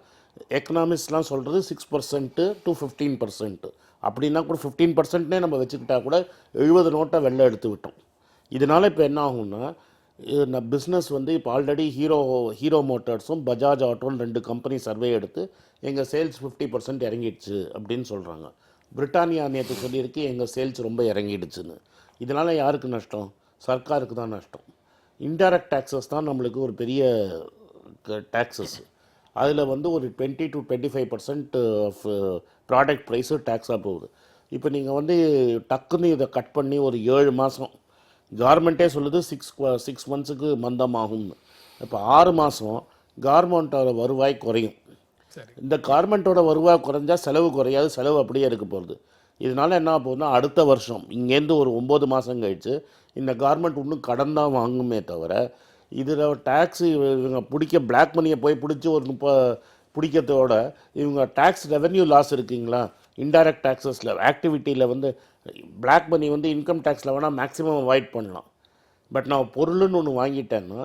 எக்கனாமிக்ஸ்லாம் சொல்கிறது 6% to 15%. அப்படின்னா கூட 15%நே நம்ம வச்சுக்கிட்டா கூட 70 நோட்டை வெளில எடுத்து விட்டோம். இதனால் இப்போ என்ன ஆகும்னா பிஸ்னஸ் வந்து இப்போ ஆல்ரெடி ஹீரோ மோட்டார்ஸும் பஜாஜ் ஆட்டோன்னு 2 கம்பெனி சர்வே எடுத்து எங்கள் சேல்ஸ் 50% இறங்கிடுச்சு அப்படின்னு சொல்கிறாங்க. பிரிட்டானியா நேற்று சொல்லியிருக்கு எங்கள் சேல்ஸ் ரொம்ப இறங்கிடுச்சுன்னு. இதனால் யாருக்கு நஷ்டம்? சர்க்காருக்கு தான் நஷ்டம். இன்டைரக்ட் டேக்ஸஸ் தான் நம்மளுக்கு ஒரு பெரிய டேக்ஸஸ். அதில் வந்து ஒரு 20 to 25% ஆஃப் ப்ராடக்ட் ப்ரைஸு டேக்ஸாக போகுது. இப்போ நீங்கள் வந்து டக்குன்னு இதை கட் பண்ணி ஒரு 7 மாதம் கவர்மெண்ட்டே சொல்லுது 6 மந்த்ஸுக்கு மந்தமாகும்னு. இப்போ 6 மாதம் கவர்மெண்ட்டோட வருவாய் குறையும். இந்த கவர்மெண்ட்டோட வருவாய் குறைஞ்சா செலவு குறையாது, செலவு அப்படியே இருக்க போகுது. இதனால் என்ன போகுதுன்னா அடுத்த வருஷம் இங்கேருந்து ஒரு 9 மாதம் கழிச்சு இந்த கவர்மெண்ட் இன்னும் கடன் தான் வாங்குமே தவிர இதில் டேக்ஸு இவங்க பிளாக் மணியை போய் பிடிச்சி ஒரு பிடிக்கிறதோட இவங்க டேக்ஸ் ரெவென்யூ லாஸ் இருக்குங்களா. இன்டைரக்ட் டேக்ஸஸில் ஆக்டிவிட்டியில் வந்து பிளாக் மணி வந்து இன்கம் டேக்ஸில் வேணால் மேக்ஸிமம் அவாய்ட் பண்ணலாம். பட் நான் பொருள்னு ஒன்று வாங்கிட்டேன்னா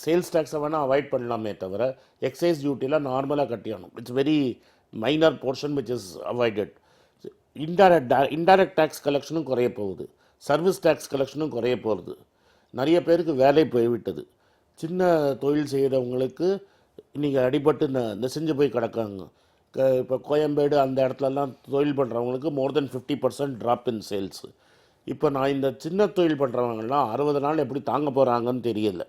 சேல்ஸ் டேக்ஸை வேணால் அவாய்ட் பண்ணலாமே தவிர எக்ஸைஸ் டியூட்டியில் நார்மலாக கட்டியாகணும். It's very minor portion which is avoided. Indirect tax கலெக்ஷனும் குறைய போகுது, சர்வீஸ் டேக்ஸ் கலெக்ஷனும் குறைய போகுது. நிறைய பேருக்கு வேலை போய்விட்டது. சின்ன தொழில் செய்கிறவங்களுக்கு இன்றைக்கி அடிபட்டு நெசஞ்சு போய் கிடக்காங்க. இப்போ கோயம்பேடு அந்த இடத்துலலாம் தொழில் பண்ணுறவங்களுக்கு மோர் தென் 50% ட்ராப் இன் சேல்ஸு. இப்போ நான் இந்த சின்ன தொழில் பண்ணுறவங்கலாம் 60 நாள் எப்படி தாங்க போகிறாங்கன்னு தெரியல.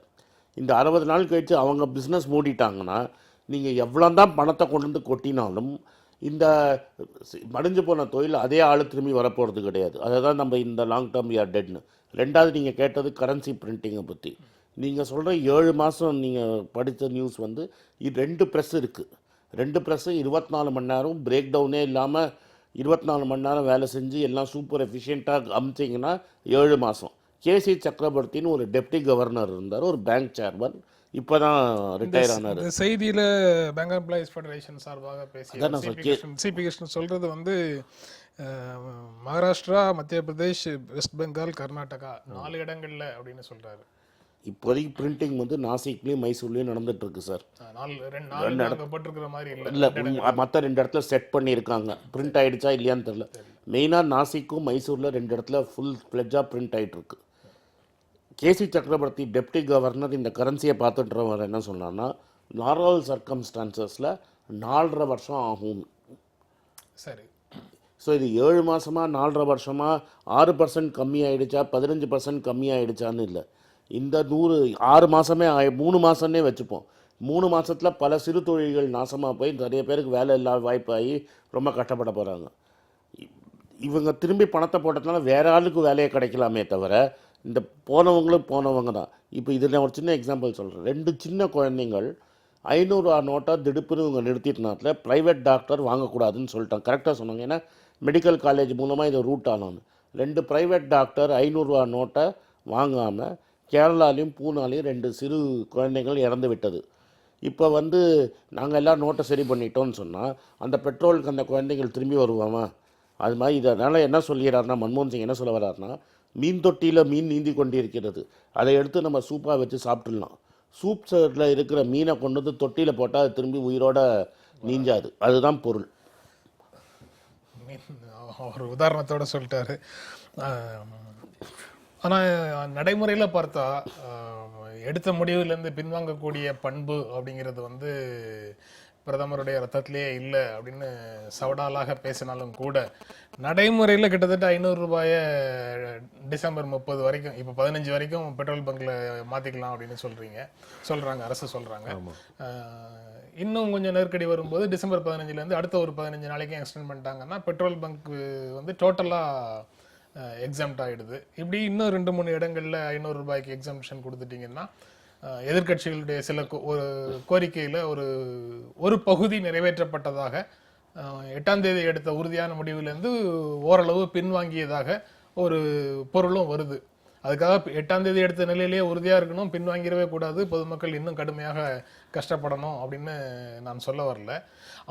இந்த 60 நாள் கழித்து அவங்க பிஸ்னஸ் மூடிட்டாங்கன்னா நீங்கள் எவ்வளோ தான் பணத்தை கொண்டு வந்து கொட்டினாலும் இந்த மடிஞ்சு போன தொழில் அதே ஆள் திரும்பி வரப்போகிறது கிடையாது. அதை தான் நம்ம இந்த லாங் டேர்ம் யார் டெட்னு. ரெண்டாவது நீங்கள் கேட்டது கரன்சி பிரிண்டிங்கை பற்றி. நீங்கள் சொல்கிற 7 மாதம் நீங்கள் படித்த நியூஸ் வந்து 2 ப்ரெஸ் இருக்குது. 2 ப்ரெஸ்ஸு 24 மணி நேரம் பிரேக் டவுனே இல்லாமல் 24 மணி நேரம் வேலை செஞ்சு எல்லாம் சூப்பர் எஃபிஷியண்ட்டாக அமிச்சிங்கன்னா 7 மாதம். கேசி சக்கரவர்த்தின்னு ஒரு டெப்டி கவர்னர் இருந்தார், ஒரு பேங்க் சேர்மன், இப்போ தான் ரிட்டையர் ஆனார். இந்த செய்தியில் பேங்க் எம்ப்ளாயிஸ் ஃபெடரேஷன் சார்பாக பேசி சிபி கிருஷ்ணன் சொல்கிறது வந்து மகாராஷ்டிரா, மத்திய பிரதேஷ், வெஸ்ட் பெங்கால், கர்நாடகா 4 இடங்கள்ல அப்படின்னு சொல்கிறாரு. இப்போதைக்கு பிரிண்டிங் வந்து நாசிக்லேயும் மைசூர்லேயும் நடந்துகிட்ருக்கு சார். இல்லை, மற்ற 2 இடத்துல செட் பண்ணியிருக்காங்க. பிரிண்ட் ஆகிடுச்சா இல்லையான்னு தெரில. மெயினாக நாசிக்கும் மைசூரில் 2 இடத்துல ஃபுல் ஃப்ளெட்ஜாக பிரிண்ட் ஆகிட்டுருக்கு. கேசி சக்கரவர்த்தி டெப்டி கவர்னர் இந்த கரன்சியை பார்த்துட்டுறவர் என்ன சொன்னார்னா நார்மல் சர்க்கம்ஸ்டான்சஸில் 4.5 வருஷம் ஆகும். சரி. ஸோ இது 7 மாதமா 4.5 வருஷமா 6% கம்மியாயிடுச்சா 15% கம்மியாயிடுச்சான்னு இல்லை. இந்த 6 மாதமே 3 மாதம்னே வச்சுப்போம். 3 மாதத்தில் பல சிறு தொழில்கள் நாசமாக போய் நிறைய பேருக்கு வேலை இல்லாத வாய்ப்பாகி ரொம்ப கஷ்டப்பட போகிறாங்க. இவங்க திரும்பி பணத்தை போட்டதுனால வேற ஆளுக்கு வேலையை கிடைக்கலாமே தவிர இந்த போனவங்களும் போனவங்க தான். இப்போ இதில் ஒரு சின்ன எக்ஸாம்பிள் சொல்கிறேன். 2 சின்ன குழந்தைங்கள் 500 ரூபா நோட்டை திடுப்புன்னு இவங்க நிறுத்திட்டனால ப்ரைவேட் டாக்டர் வாங்கக்கூடாதுன்னு சொல்லிட்டாங்க. கரெக்டாக சொன்னாங்க. ஏன்னா மெடிக்கல் காலேஜ் மூலமாக இதை ரூட் ஆனோன்னு 2 ப்ரைவேட் டாக்டர் 500 ரூபா நோட்டை வாங்காமல் கேரளாலையும் பூனாலையும் 2 சிறு குழந்தைகள் இறந்து விட்டது. இப்போ நாங்கள் எல்லாம் நோட்டை சரி பண்ணிட்டோம்னு சொன்னால் அந்த பெட்ரோலுக்கு அந்த குழந்தைகள் திரும்பி வருவாமா? அது மாதிரி இதனால் என்ன சொல்லிடுறாருன்னா, மன்மோகன் சிங் என்ன சொல்ல வர்றாருன்னா, மீன் தொட்டியில் மீன் நீந்தி கொண்டிருக்கிறது, அதை எடுத்து நம்ம சூப்பாக வச்சு சாப்பிட்டுடலாம். சூப் சைடில் இருக்கிற மீனை கொண்டு வந்து தொட்டியில் போட்டால் அது திரும்பி உயிரோட நீஞ்சாது. அதுதான் பொருள். ஒரு உதாரணத்தோட சொல்லிட்டாரு. ஆனால் நடைமுறையில் பார்த்தா எடுத்த முடிவுலேருந்து பின்வாங்கக்கூடிய பண்பு அப்படிங்கிறது பிரதமருடைய ரத்தத்திலேயே இல்லை அப்படின்னு சவடாலாக பேசினாலும் கூட நடைமுறையில் கிட்டத்தட்ட 500 ரூபாயை டிசம்பர் 30 வரைக்கும், இப்போ 15 வரைக்கும் பெட்ரோல் பங்க்ல மாற்றிக்கலாம் அப்படின்னு சொல்கிறாங்க, அரசு சொல்கிறாங்க. இன்னும் கொஞ்சம் நெருக்கடி வரும்போது டிசம்பர் 15லேருந்து அடுத்த ஒரு 15 நாளைக்கும் எக்ஸ்டெண்ட் பண்ணிட்டாங்கன்னா பெட்ரோல் பங்க் டோட்டலாக எக்ஸாம்ட் ஆகிடுது. இப்படி இன்னும் 2-3 இடங்களில் 500 ரூபாய்க்கு எக்ஸாம்ஷன் கொடுத்துட்டிங்கன்னா எதிர்கட்சிகளுடைய சில ஒரு கோரிக்கையில் ஒரு பகுதி நிறைவேற்றப்பட்டதாக 8ஆம் தேதி எடுத்த உறுதியான முடிவிலிருந்து ஓரளவு பின்வாங்கியதாக ஒரு பொருளும் வருது. அதுக்காக 8ஆம் தேதி எடுத்த நிலையிலேயே உறுதியாக இருக்கணும், பின்வாங்கிடவே கூடாது, பொதுமக்கள் இன்னும் கடுமையாக கஷ்டப்படணும் அப்படின்னு நான் சொல்ல வரல.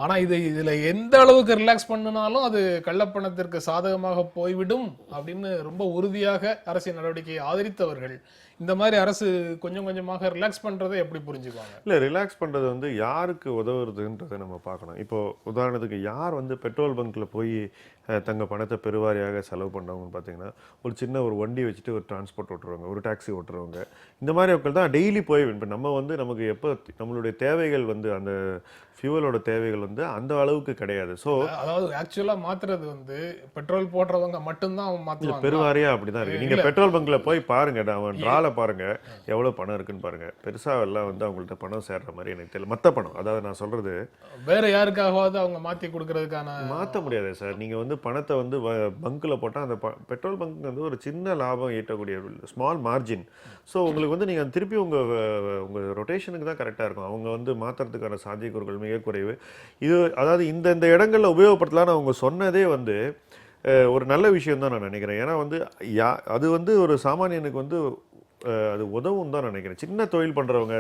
ஆனால் இதில் எந்த அளவுக்கு ரிலாக்ஸ் பண்ணினாலும் அது கள்ளப்பணத்திற்கு சாதகமாக போய்விடும் அப்படின்னு ரொம்ப உறுதியாக அரசியல் நடவடிக்கையை ஆதரித்தவர்கள் இந்த மாதிரி அரசு கொஞ்சம் கொஞ்சமாக ரிலாக்ஸ் பண்ணுறதை எப்படி புரிஞ்சுக்குவாங்க? இல்லை, ரிலாக்ஸ் பண்ணுறது யாருக்கு உதவுறதுன்றதை நம்ம பார்க்கணும். இப்போது உதாரணத்துக்கு யார் பெட்ரோல் பங்க்கில் போய் தங்க பணத்தை பெருவாரியாக செலவு பண்ணவங்கன்னு பார்த்தீங்கன்னா, ஒரு சின்ன ஒரு வண்டி வச்சுட்டு ஒரு டிரான்ஸ்போர்ட் ஓட்டுறவங்க, ஒரு டாக்ஸி ஓட்டுறவங்க, இந்த மாதிரி மக்கள் தான் டெய்லி போய் இப்போ நம்ம நமக்கு எப்போ நம்மளுடைய தேவைகள் அந்த ஃபியூவலோட தேவைகள் அந்த அளவுக்கு கிடையாது. ஸோ அதாவது ஆக்சுவலாக மாற்றுறது பெட்ரோல் போடுறவங்க மட்டும்தான் மாற்றுவாங்க. பெருவாரியாக அப்படி தான் இருக்குது. நீங்கள் பெட்ரோல் பங்க்கில் போய் பாருங்கள், அவன் ட்ரால பாருங்கள், எவ்வளோ பணம் இருக்குன்னு பாருங்கள். பெருசாக எல்லாம் அவங்கள்ட்ட பணம் சேர்ற மாதிரி எனக்கு தெரியல. மற்ற பணம், அதாவது நான் சொல்கிறது வேற யாருக்காவது அவங்க மாற்றி கொடுக்கறதுக்கான மாற்ற முடியாது சார். நீங்கள் பணத்தை பங்க்கில் போட்டால் அந்த பெட்ரோல் பங்க் ஒரு சின்ன லாபம் ஈட்டக்கூடிய ஸ்மால் மார்ஜின். ஸோ உங்களுக்கு நீங்கள் திருப்பி உங்கள் ரொட்டேஷனுக்கு தான் கரெக்டாக இருக்கும். அவங்க மாற்றுறதுக்கான சாத்தியக்கூறுகள் மிக குறைவு. இது அதாவது இந்த இடங்களில் உபயோகப்படுத்தலான்னு அவங்க சொன்னதே ஒரு நல்ல விஷயம் தான் நான் நினைக்கிறேன். ஏன்னா அது ஒரு சாமானியனுக்கு அது உதவும் தான் நினைக்கிறேன். சின்ன தொழில் பண்ணுறவங்க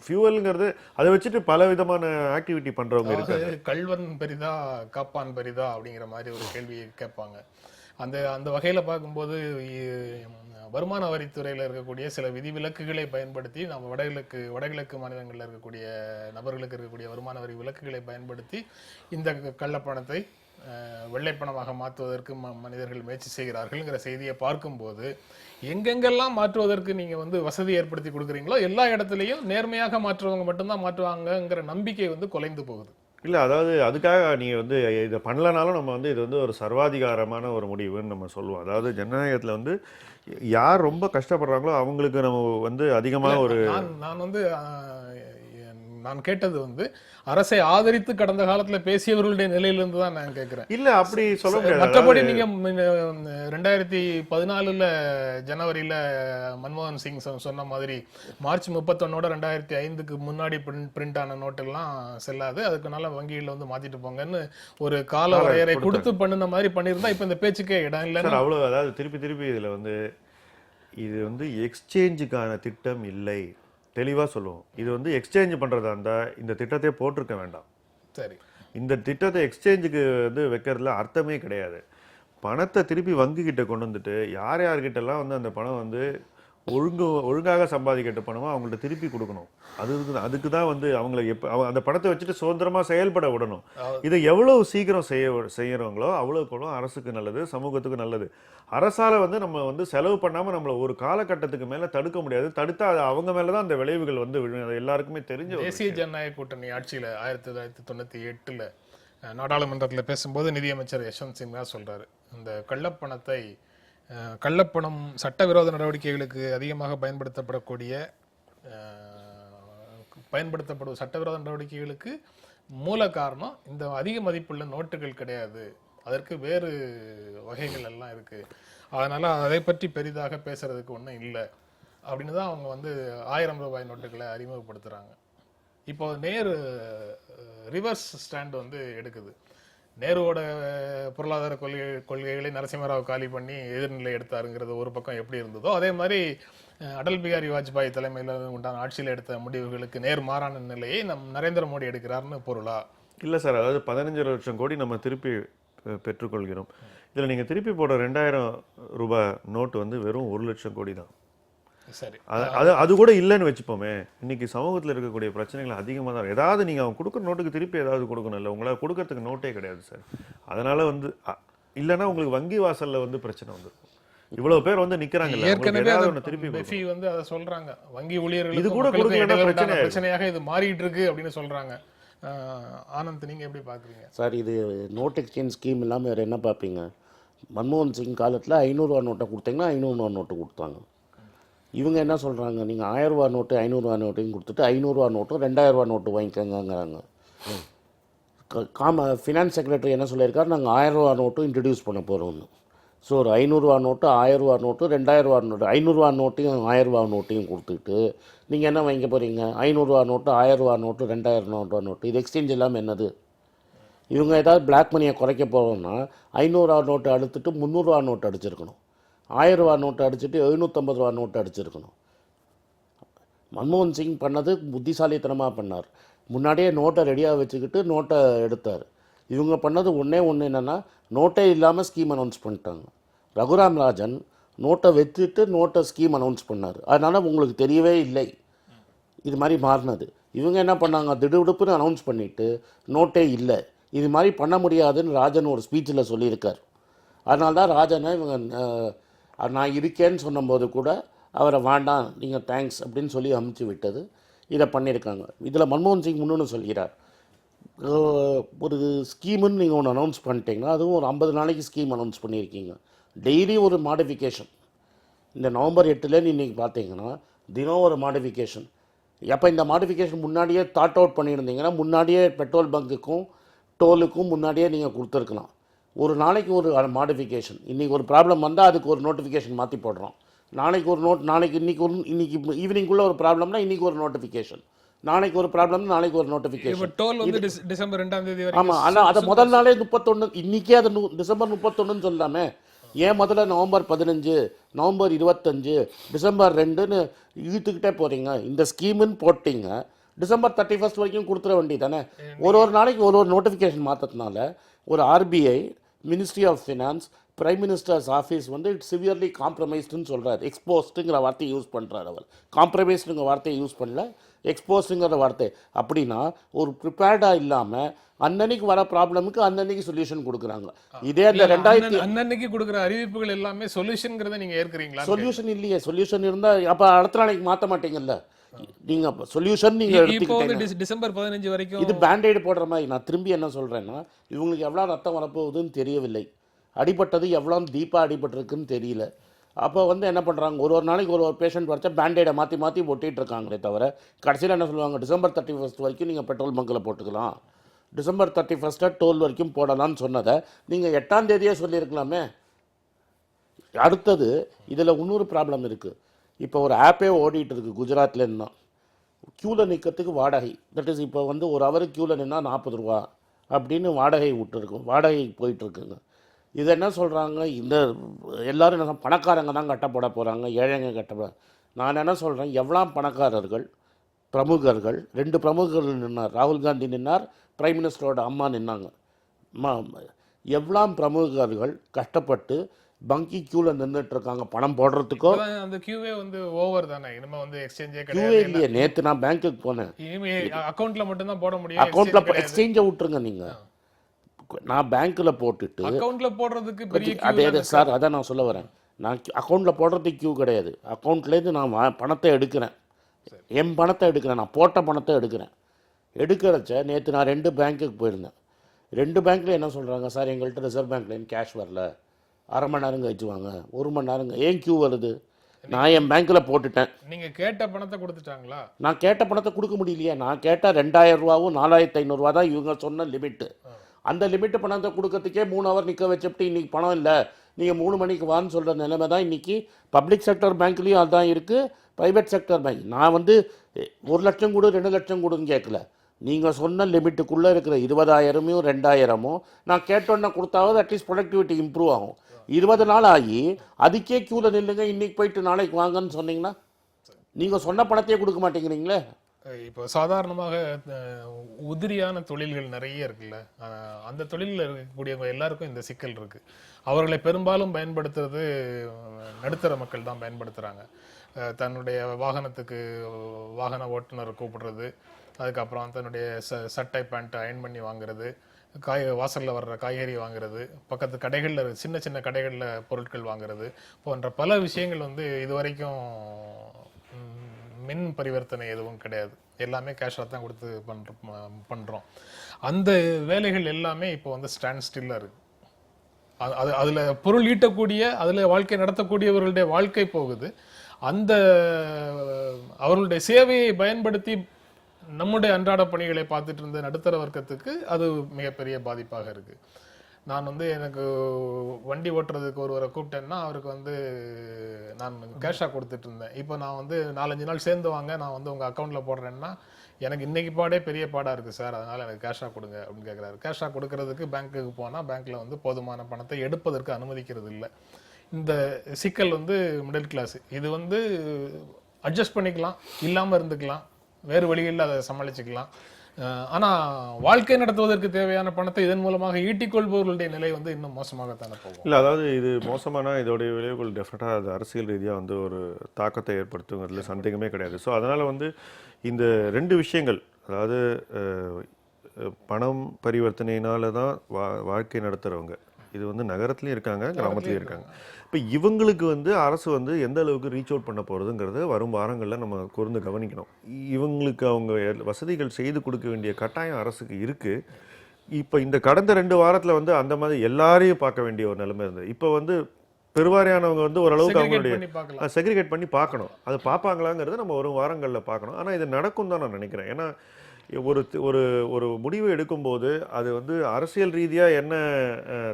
ஃபியூவலுங்கிறது அதை வச்சுட்டு பல விதமான ஆக்டிவிட்டி பண்ணுறவங்க இருக்காங்க. கல்வன் பெரிதா காப்பான் பெரிதா அப்படிங்கிற மாதிரி ஒரு கேள்வியை கேட்பாங்க. அந்த வகையில் பார்க்கும்போது வருமான வரித்துறையில் இருக்கக்கூடிய சில விதிவிலக்குகளை பயன்படுத்தி நம்ம வடகிழக்கு மாநிலங்களில் இருக்கக்கூடிய நபர்களுக்கு இருக்கக்கூடிய வருமான வரி விலக்குகளை பயன்படுத்தி இந்த கள்ளப்பணத்தை வெள்ளைப்பணமாக மாற்றுவதற்கு மனிதர்கள் முயற்சி செய்கிறார்கள்ங்கிற செய்தியை பார்க்கும்போது எங்கெங்கெல்லாம் மாற்றுவதற்கு நீங்கள் வசதி ஏற்படுத்தி கொடுக்குறீங்களோ எல்லா இடத்துலையும் நேர்மையாக மாற்றுறவங்க மட்டும்தான் மாற்றுவாங்கங்கிற நம்பிக்கை குலைந்து போகுது. இல்லை, அதாவது அதுக்காக நீங்கள் இதை பண்ணலனாலும் நம்ம இது ஒரு சர்வாதிகாரமான ஒரு முடிவுன்னு நம்ம சொல்லுவோம். அதாவது ஜனநாயகத்தில் யார் ரொம்ப கஷ்டப்படுறாங்களோ அவங்களுக்கு நம்ம அதிகமாக நான் கேட்டது அரசை ஆதரித்து கடந்த காலத்துல பேசியவர்களுடைய நிலையிலிருந்து தான் நான் கேட்கிறேன். இல்ல, அப்படி சொல்ல முடியாது. மற்றபடி நீங்க 2014 ஜனவரியில மன்மோகன் சிங் சொன்ன மாதிரி மார்ச் 31 2005க்கு முன்னாடி பிரிண்ட் ஆன நோட்டெல்லாம் செல்லாது, அதுக்குனால வங்கியில் மாத்திட்டு போங்கன்னு ஒரு கால வரையறை கொடுத்து பண்ணுன மாதிரி பண்ணியிருந்தா இப்ப இந்த பேச்சுக்கே இடம் இல்லை. அவ்வளவு, அதாவது திருப்பி இதுல இது எக்ஸ்சேஞ்சுக்கான திட்டம் இல்லை, தெளிவாக சொல்லுவோம். இது எக்ஸ்சேஞ்ச் பண்ணுறதா இருந்தால் இந்த திட்டத்தை போட்டிருக்க வேண்டாம். சரி, இந்த திட்டத்தை எக்ஸ்சேஞ்சுக்கு வைக்கிறதுல அர்த்தமே கிடையாது. பணத்தை திருப்பி வங்கிக்கிட்ட கொண்டு வந்துட்டு யார்கிட்டலாம் அந்த பணம் ஒழுங்காக சம்பாதிக்கிட்ட பணமாக அவங்கள்ட்ட திருப்பி கொடுக்கணும். அதுக்கு தான் அவங்கள அந்த பணத்தை வச்சுட்டு சுதந்திரமாக செயல்பட விடணும். இதை எவ்வளோ சீக்கிரம் செய்யறவங்களோ அவ்வளோக்கு அரசுக்கு நல்லது, சமூகத்துக்கு நல்லது. அரசால் நம்ம செலவு பண்ணாமல் நம்மளை ஒரு காலகட்டத்துக்கு மேலே தடுக்க முடியாது. தடுத்தா அது அவங்க மேலே தான் அந்த விளைவுகள் விழும். அது எல்லாருக்குமே தெரிஞ்ச. தேசிய ஜனநாயக கூட்டணி ஆட்சியில் 1998 நாடாளுமன்றத்தில் பேசும்போது நிதியமைச்சர் யஷ்வந்த் சின்ஹா சொல்றாரு, இந்த கள்ளப்பணத்தை கள்ளப்பணம் சட்டவிரோத நடவடிக்கைகளுக்கு அதிகமாக பயன்படுத்தப்படும் சட்டவிரோத நடவடிக்கைகளுக்கு மூல காரணம் இந்த அதிக மதிப்புள்ள நோட்டுகள் கிடையாது, அதற்கு வேறு வகைகள் எல்லாம் இருக்கு, அதனால அதை பற்றி பெரிதாக பேசுறதுக்கு ஒன்றும் இல்லை அப்படின்னு தான் அவங்க வந்து 1000 ரூபாய் நோட்டுகளை அறிமுகப்படுத்துறாங்க. இப்போ நேரு ரிவர்ஸ் ஸ்டாண்ட் வந்து எடுக்குது. நேருவோட பொருளாதார கொள்கைகளை நரசிம்மராவ் காலி பண்ணி எதிர்நிலை எடுத்தாருங்கிறது ஒரு பக்கம் எப்படி இருந்ததோ, அதே மாதிரி அடல் பிகாரி வாஜ்பாய் தலைமையில் உண்டான ஆட்சியில் எடுத்த முடிவுகளுக்கு நேர் மாறான நிலையை நரேந்திர மோடி எடுக்கிறாருன்னு பொருளா? இல்லை சார், அதாவது 15 லட்சம் கோடி நம்ம திருப்பி பெற்றுக்கொள்கிறோம். இதில் நீங்கள் திருப்பி போடுற 2000 ரூபாய் நோட்டு வந்து வெறும் 1 லட்சம் கோடி தான். சரி, அது கூட இல்லைன்னு வச்சுப்போமே, இன்னைக்கு சமூகத்தில் இருக்கக்கூடிய பிரச்சனைகள் அதிகமாக தான். ஏதாவது நீங்கள் அவங்க கொடுக்குற நோட்டுக்கு திருப்பி ஏதாவது கொடுக்கணும், இல்லை உங்களால் கொடுக்கறதுக்கு நோட்டே கிடையாது சார். அதனால வந்து இல்லைன்னா உங்களுக்கு வங்கி வாசல்ல வந்து பிரச்சனை வந்துருக்கும். இவ்வளவு பேர் வந்து நிக்கிறாங்கல்ல, ஏற்கனவே திருப்பி பெஃபி வந்து அதை சொல்றாங்க, வங்கி ஊழியர்கள் இது கூட பிரச்சனையாக இது மாறிட்டு இருக்கு அப்படின்னு சொல்றாங்க. ஆனந்த், நீங்க எப்படி பாக்குறீங்க சார்? இது நோட் எக்ஸ்சேஞ்ச் ஸ்கீம் இல்லாமல் வேறு என்ன பார்ப்பீங்க? மன்மோகன் சிங் காலத்தில் 500 ரூபா நோட்டை கொடுத்தீங்கன்னா 500 ரூபா நோட்டு கொடுத்தாங்க. இவங்க என்ன சொல்கிறாங்க, நீங்கள் 1000 ரூபா நோட்டு 500 ரூபா நோட்டையும் கொடுத்துட்டு 500 ரூபா நோட்டு 2000 ரூபா நோட்டு வாங்கிக்கோங்கிறாங்க. ஃபினான்ஸ் செக்ரட்டரி என்ன சொல்லியிருக்காரு, நாங்கள் 1000 ரூபா நோட்டும் இன்ட்ரடியூஸ் பண்ண போகிறோம்னு. ஸோ ஒரு 500 ரூபா நோட்டு 1000 ரூபா நோட்டு 2000 ரூபா நோட்டு 500 ரூபா நோட்டையும் 1000 ரூபா நோட்டையும் கொடுத்துட்டு நீங்கள் என்ன வாங்கிக்க போகிறீங்க? 500 ரூபா நோட்டு 1000 ரூபா நோட்டு 2000 ரூபா நோட்டு, இது எக்ஸ்சேஞ்ச் இல்லாமல் என்னது? இவங்க ஏதாவது பிளாக் மணியை குறைக்க போகிறோம்னா 500 ரூபா நோட்டு அடிச்சுட்டு 300 ரூபா நோட்டு அடிச்சிருக்கணும், 1000 ரூபா நோட்டு அடிச்சுட்டு 750 ரூபா நோட்டு அடிச்சிருக்கணும். மன்மோகன் சிங் பண்ணது புத்திசாலித்தனமாக பண்ணார். முன்னாடியே நோட்டை ரெடியாக வச்சுக்கிட்டு நோட்டை எடுத்தார். இவங்க பண்ணது ஒன்று என்னென்னா, நோட்டே இல்லாமல் ஸ்கீம் அனௌன்ஸ் பண்ணிட்டாங்க. ரகுராம் ராஜன் நோட்டை வச்சுட்டு நோட்டை ஸ்கீம் அனௌன்ஸ் பண்ணார். அதனால் உங்களுக்கு தெரியவே இல்லை இது மாதிரி மாறினது. இவங்க என்ன பண்ணாங்க, திடுவிடுப்புன்னு அனௌன்ஸ் பண்ணிவிட்டு நோட்டே இல்லை, இது மாதிரி பண்ண முடியாதுன்னு ராஜன் ஒரு ஸ்பீச்சில் சொல்லியிருக்கார். அதனால தான் ராஜனை இவங்க நான் இருக்கேன்னு சொன்னபோது கூட அவரை வேண்டாம் நீங்கள் தேங்க்ஸ் அப்படின்னு சொல்லி அமுச்சு விட்டது. இதை பண்ணியிருக்காங்க. இதில் மன்மோகன் சிங் முன்னு சொல்கிறார், ஒரு ஸ்கீமுன்னு நீங்கள் ஒன்று அனௌன்ஸ் பண்ணிட்டீங்கன்னா அதுவும் ஒரு 50 நாளைக்கு ஸ்கீம் அனௌன்ஸ் பண்ணியிருக்கீங்க, டெய்லி ஒரு மாடிஃபிகேஷன். இந்த நவம்பர் 8 இன்றைக்கி பார்த்தீங்கன்னா தினம் ஒரு மாடிஃபிகேஷன். எப்போ இந்த மாடிஃபிகேஷன் முன்னாடியே தாட் அவுட் பண்ணியிருந்தீங்கன்னா முன்னாடியே பெட்ரோல் பங்குக்கும் டோலுக்கும் முன்னாடியே நீங்கள் கொடுத்துருக்கலாம். ஒரு நாளைக்கு ஒரு மாடிஃபிகேஷன். இன்றைக்கி ஒரு ப்ராப்ளம் வந்தால் அதுக்கு ஒரு நோட்டிஃபிகேஷன் மாற்றி போடுறோம். நாளைக்கு ஒரு நாளைக்கு இன்றைக்கி ஈவினிங்குள்ளே ஒரு ப்ராப்ளம்னா இன்றைக்கி ஒரு நோட்டிஃபிகேஷன், நாளைக்கு ஒரு ப்ராப்ளம்னா நாளைக்கு ஒரு நோட்டிஃபிகேஷன். டோல் வந்து டிசம்பர் 2ஆம் தேதி வரைக்கும். ஆமாம், ஆனால் அதை முதல் நாளே 31, இன்றைக்கே அது டிசம்பர் 31ன்னு சொல்லாமே, ஏன் முதல்ல நவம்பர் 15, நவம்பர் 25, டிசம்பர் 2ன்னு இழுத்துக்கிட்டே போகிறீங்க? இந்த ஸ்கீமுன்னு போட்டிங்க, டிசம்பர் 31 வரைக்கும் கொடுத்துட வேண்டியது தானே. ஒரு நாளைக்கு ஒரு நோட்டிஃபிகேஷன் மாற்றதுனால ஒரு RBI, ministry of finance, prime minister's office வந்து இட் சிவியர்லி காம்ப்ரமைஸ்டுன்னு சொல்கிறார். எக்ஸ்போஸ்டுங்கிற வார்த்தையை யூஸ் பண்ணுறார் அவர். காம்ப்ரமைஸ்டுங்கிற வார்த்தையை யூஸ் பண்ணல, எக்ஸ்போஸ்டுங்கிற வார்த்தை. அப்படின்னா ஒரு ப்ரிப்பேர்டாக இல்லாமல் அன்னன்னைக்கு வர ப்ராப்ளமுக்கு அன்னன்னைக்கு சொல்யூஷன் கொடுக்குறாங்க. இதே அந்த 2000 அன்னன்னைக்கு கொடுக்குற அறிவிப்புகள் எல்லாமே சொல்யூஷன்ங்கிறத நீங்கள் ஏற்கிறீங்களா? சொல்யூஷன் இல்லையே. சொல்யூஷன் இருந்தால் அப்போ அடுத்த நாளைக்கு மாற்ற மாட்டீங்கல்ல. நீங்கள் சொல்யூஷன் நீங்கள் எடுத்துக்கிட்டீங்க. டிசம்பர் 15 வரைக்கும் இது பேண்டேடு போடுற மாதிரி. நான் திரும்பி என்ன சொல்கிறேன்னா, இவங்களுக்கு எவ்வளோ ரத்தம் வரப்போகுதுன்னு தெரியவில்லை, அடிபட்டது எவ்வளோ டீப்பாக அடிபட்டிருக்குன்னு தெரியல. அப்போ வந்து என்ன பண்ணுறாங்க, ஒரு நாளைக்கு ஒரு பேஷண்ட் வரைச்சா பேண்டேடை மாற்றி மாற்றி ஒட்டிகிட்டு இருக்காங்களே தவிர, கடைசியில் என்ன சொல்லுவாங்க, டிசம்பர் 31 வரைக்கும் நீங்கள் பெட்ரோல் பங்கில் போட்டுக்கலாம், டிசம்பர் 31 டோல் வரைக்கும் போடலாம்னு சொன்னதை நீங்கள் 8ஆம் தேதியே சொல்லியிருக்கலாமே. அடுத்தது இதில் இன்னொரு ப்ராப்ளம் இருக்குது. இப்போ ஒரு ஆப்பே ஓடிட்டு இருக்குது குஜராத்லேருந்து. க்யூவில் நிற்கிறதுக்கு வாடகை, தட் இஸ் இப்போ வந்து ஒரு ஹவருக்கு க்யூவில் நின்னா 40 ரூபா அப்படின்னு வாடகை விட்டுருக்கும், வாடகை போயிட்டுருக்குங்க. இது என்ன சொல்கிறாங்க, இந்த எல்லோரும் என்ன பணக்காரங்க தான் கட்ட போட போகிறாங்க, ஏழைங்க கட்ட. நான் என்ன சொல்கிறேன், எவ்வளோ பணக்காரர்கள் பிரமுகர்கள், 2 பிரமுகர்கள் நின்னார், ராகுல் காந்தி நின்னார், பிரைம் மினிஸ்டரோட அம்மா நின்னாங்க. எவ்வளோ பிரமுகர்கள் கஷ்டப்பட்டு பங்கி க்யூவில் நின்றுட்டுருக்காங்க பணம் போடுறதுக்கோ. அந்த க்யூவே வந்து ஓவர் தானே, இனிமேல் வந்து எக்ஸ்சேஞ்சே க்யூவே இல்லையே. நேற்று நான் பேங்க்குக்கு போனேன், அக்கௌண்ட்டில் மட்டும்தான் போட முடியும், அக்கௌண்ட்டில் எக்ஸ்சேஞ்சை விட்டுருங்க நீங்கள். நான் பேங்க்கில் போட்டுட்டு அக்கௌண்ட்டில் போடுறதுக்கு பெரிய அதே சார், அதான் நான் சொல்ல வரேன். நான் அக்கௌண்ட்டில் போடுறதுக்கு க்யூ கிடையாது. அக்கௌண்ட்லேருந்து நான் பணத்தை எடுக்கிறேன், என் பணத்தை எடுக்கிறேன், நான் போட்ட பணத்தை எடுக்கிறேன். எடுக்கிறச்ச நேற்று நான் 2 பேங்க்குக்கு போயிருந்தேன். 2 பேங்க்கில் என்ன சொல்கிறாங்க, சார் எங்கள்கிட்ட ரிசர்வ் பேங்க்லேருந்து கேஷ் வரல, அரை மணி நேரம் கழிச்சு வாங்க, 1 மணி நேரம் ஏன் க்யூ வருது? நான் என் பேங்க்கில் போட்டுட்டேன், நீங்க கேட்ட பணத்தை கொடுத்துட்டாங்களா? நான் கேட்ட பணத்தை கொடுக்க முடியலையே. நான் கேட்டால் 2000 ரூபாவும் 4500 தான் இவங்க சொன்ன லிமிட்டு. அந்த லிமிட்டு பணத்தை கொடுக்கறதுக்கே 3 ஹவர் நிற்க வச்சுட்டு இன்றைக்கி பணம் இல்லை, நீங்கள் 3 மணிக்கு வான்னு சொல்கிற நிலைமை தான் இன்றைக்கி பப்ளிக் செக்டர் பேங்க்லேயும் அதுதான் இருக்குது, ப்ரைவேட் செக்டர் பேங்க். நான் வந்து 1 லட்சம் கொடு 2 லட்சம் கொடுன்னு கேட்கல, நீங்கள் சொன்ன லிமிட்டுக்குள்ளே இருக்கிற 20,000 2000 நான் கேட்டோன்னே கொடுத்தாவது அட்லீஸ்ட் ப்ரொடக்டிவிட்டி இம்ப்ரூவ் ஆகும். 20 நாள் ஆகி அதுக்கே க்யூவில் நில்லுங்க, இன்றைக்கி போயிட்டு நாளைக்கு வாங்கன்னு சொன்னீங்கன்னா நீங்கள் சொன்ன பணத்தையே கொடுக்க மாட்டேங்கிறீங்களே. இப்போ சாதாரணமாக உதிரியான தொழில்கள் நிறைய இருக்குல்ல, அந்த தொழிலில் இருக்கக்கூடியவங்க எல்லாருக்கும் இந்த சிக்கல் இருக்கு. அவர்களை பெரும்பாலும் பயன்படுத்துறது நடுத்தர மக்கள் தான் பயன்படுத்துகிறாங்க. தன்னுடைய வாகனத்துக்கு வாகன ஓட்டுநரை கூப்பிடுறது, அதுக்கப்புறம் தன்னுடைய சட்டை பேண்ட்டை அயன் பண்ணி வாங்குறது, வாசலில் வர்ற காய்கறி வாங்குறது, பக்கத்து கடைகளில் சின்ன சின்ன கடைகளில் பொருட்கள் வாங்குறது போன்ற பல விஷயங்கள் வந்து இதுவரைக்கும் மின் பரிவர்த்தனை எதுவும் கிடையாது, எல்லாமே கேஷாக தான் கொடுத்து பண்ணுறோம். அந்த வேலைகள் எல்லாமே இப்போ வந்து ஸ்டாண்ட் ஸ்டில்லாக இருக்குது. அதில் பொருள் ஈட்டக்கூடிய, அதில் வாழ்க்கை நடத்தக்கூடியவர்களுடைய வாழ்க்கை போகுது. அந்த அவர்களுடைய சேவையை பயன்படுத்தி நம்முடைய அன்றாட பணிகளை பார்த்துட்டு இருந்த நடுத்தர வர்க்கத்துக்கு அது மிகப்பெரிய பாதிப்பாக இருக்குது. நான் வந்து எனக்கு வண்டி ஓட்டுறதுக்கு ஒருவரை கூப்பிட்டேன்னா அவருக்கு வந்து நான் கேஷாக கொடுத்துட்டு இருந்தேன். இப்போ நான் வந்து 4-5 நாள் சேர்ந்து வாங்க, நான் வந்து உங்கள் அக்கௌண்ட்டில் போடுறேன்னா எனக்கு இன்னைக்கு பாடே பெரிய பாடாக இருக்குது சார், அதனால் எனக்கு கேஷாக கொடுங்க அப்படின்னு கேட்குறாரு. கேஷாக கொடுக்கறதுக்கு பேங்க்குக்கு போனால் பேங்க்கில் வந்து போதுமான பணத்தை எடுப்பதற்கு அனுமதிக்கிறது இல்லை. இந்த சிக்கல் வந்து மிடில் கிளாஸ் இது வந்து அட்ஜஸ்ட் பண்ணிக்கலாம், இல்லாமல் இருந்துக்கலாம், வேறு வழிகளில் அதை சமாளிச்சுக்கலாம். ஆனால் வாழ்க்கை நடத்துவதற்கு தேவையான பணத்தை இதன் மூலமாக ஈட்டிக்கொள்பவர்களுடைய நிலை வந்து இன்னும் மோசமாகத்தானே போகும். இல்லை, அதாவது இது மோசமான இதோடைய விளைவுகள் டெஃபினட்டாக அது அரசியல் ரீதியாக வந்து ஒரு தாக்கத்தை ஏற்படுத்துங்கிறதுல சந்தேகமே கிடையாது. ஸோ அதனால் வந்து இந்த 2 விஷயங்கள், அதாவது பணம் பரிவர்த்தனையினால தான் வாழ்க்கை நடத்துகிறவங்க, இது வந்து நகரத்துலையும் இருக்காங்க, கிராமத்துலையும் இருக்காங்க. இப்போ இவங்களுக்கு வந்து அரசு வந்து எந்த அளவுக்கு ரீச் அவுட் பண்ண போகிறதுங்கிறத வரும் வாரங்களில் நம்ம கூர்ந்து கவனிக்கணும். இவங்களுக்கு அவங்க வசதிகள் செய்து கொடுக்க வேண்டிய கட்டாயம் அரசுக்கு இருக்குது. இப்போ இந்த கடந்த 2 வாரத்தில் வந்து அந்த மாதிரி எல்லாரையும் பார்க்க வேண்டிய ஒரு நிலைமை இருந்தது. இப்போ வந்து பெருவாரியானவங்க வந்து ஓரளவுக்கு அவங்களுடைய செக்ரிகேட் பண்ணி பார்க்கணும். அது பார்ப்பாங்களாங்கிறத நம்ம வரும் வாரங்களில் பார்க்கணும். ஆனால் இது நடக்கும் தான் நான் நினைக்கிறேன். ஏன்னா ஒரு ஒரு ஒரு முடிவு எடுக்கும்போது அது வந்து அரசியல் ரீதியாக என்ன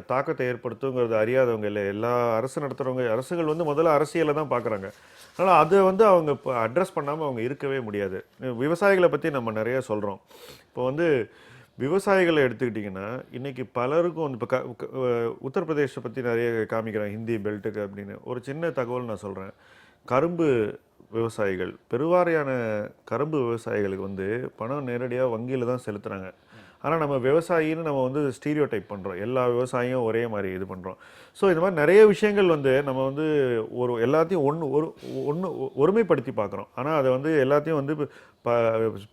தாக்கத்தை ஏற்படுத்துங்கிறது அறியாதவங்க இல்லை. எல்லா அரசு நடத்துகிறவங்க, அரசுகள் வந்து முதல்ல அரசியலை தான் பார்க்குறாங்க. அதனால் அதை வந்து அவங்க இப்போ அட்ரஸ் பண்ணாமல் அவங்க இருக்கவே முடியாது. விவசாயிகளை பற்றி நம்ம நிறைய சொல்கிறோம். இப்போ வந்து விவசாயிகளை எடுத்துக்கிட்டிங்கன்னா இன்றைக்கி பலருக்கும் வந்து இப்போ உத்தரப்பிரதேசத்தை பற்றி நிறைய காமிக்கிறாங்க, ஹிந்தி பெல்ட்டுக்கு அப்படின்னு. ஒரு சின்ன தகவல் நான் சொல்கிறேன். கரும்பு விவசாயிகள், பெருவாரியான கரும்பு விவசாயிகளுக்கு வந்து பணம் நேரடியாக வங்கியில் தான் செலுத்துகிறாங்க. ஆனால் நம்ம விவசாயின்னு நம்ம வந்து ஸ்டீரியோ டைப் பண்ணுறோம், எல்லா விவசாயியும் ஒரே மாதிரி இது பண்ணுறோம். ஸோ இந்த மாதிரி நிறைய விஷயங்கள் வந்து நம்ம வந்து எல்லாத்தையும் ஒருமைப்படுத்தி பார்க்குறோம். ஆனால் அதை வந்து எல்லாத்தையும் வந்து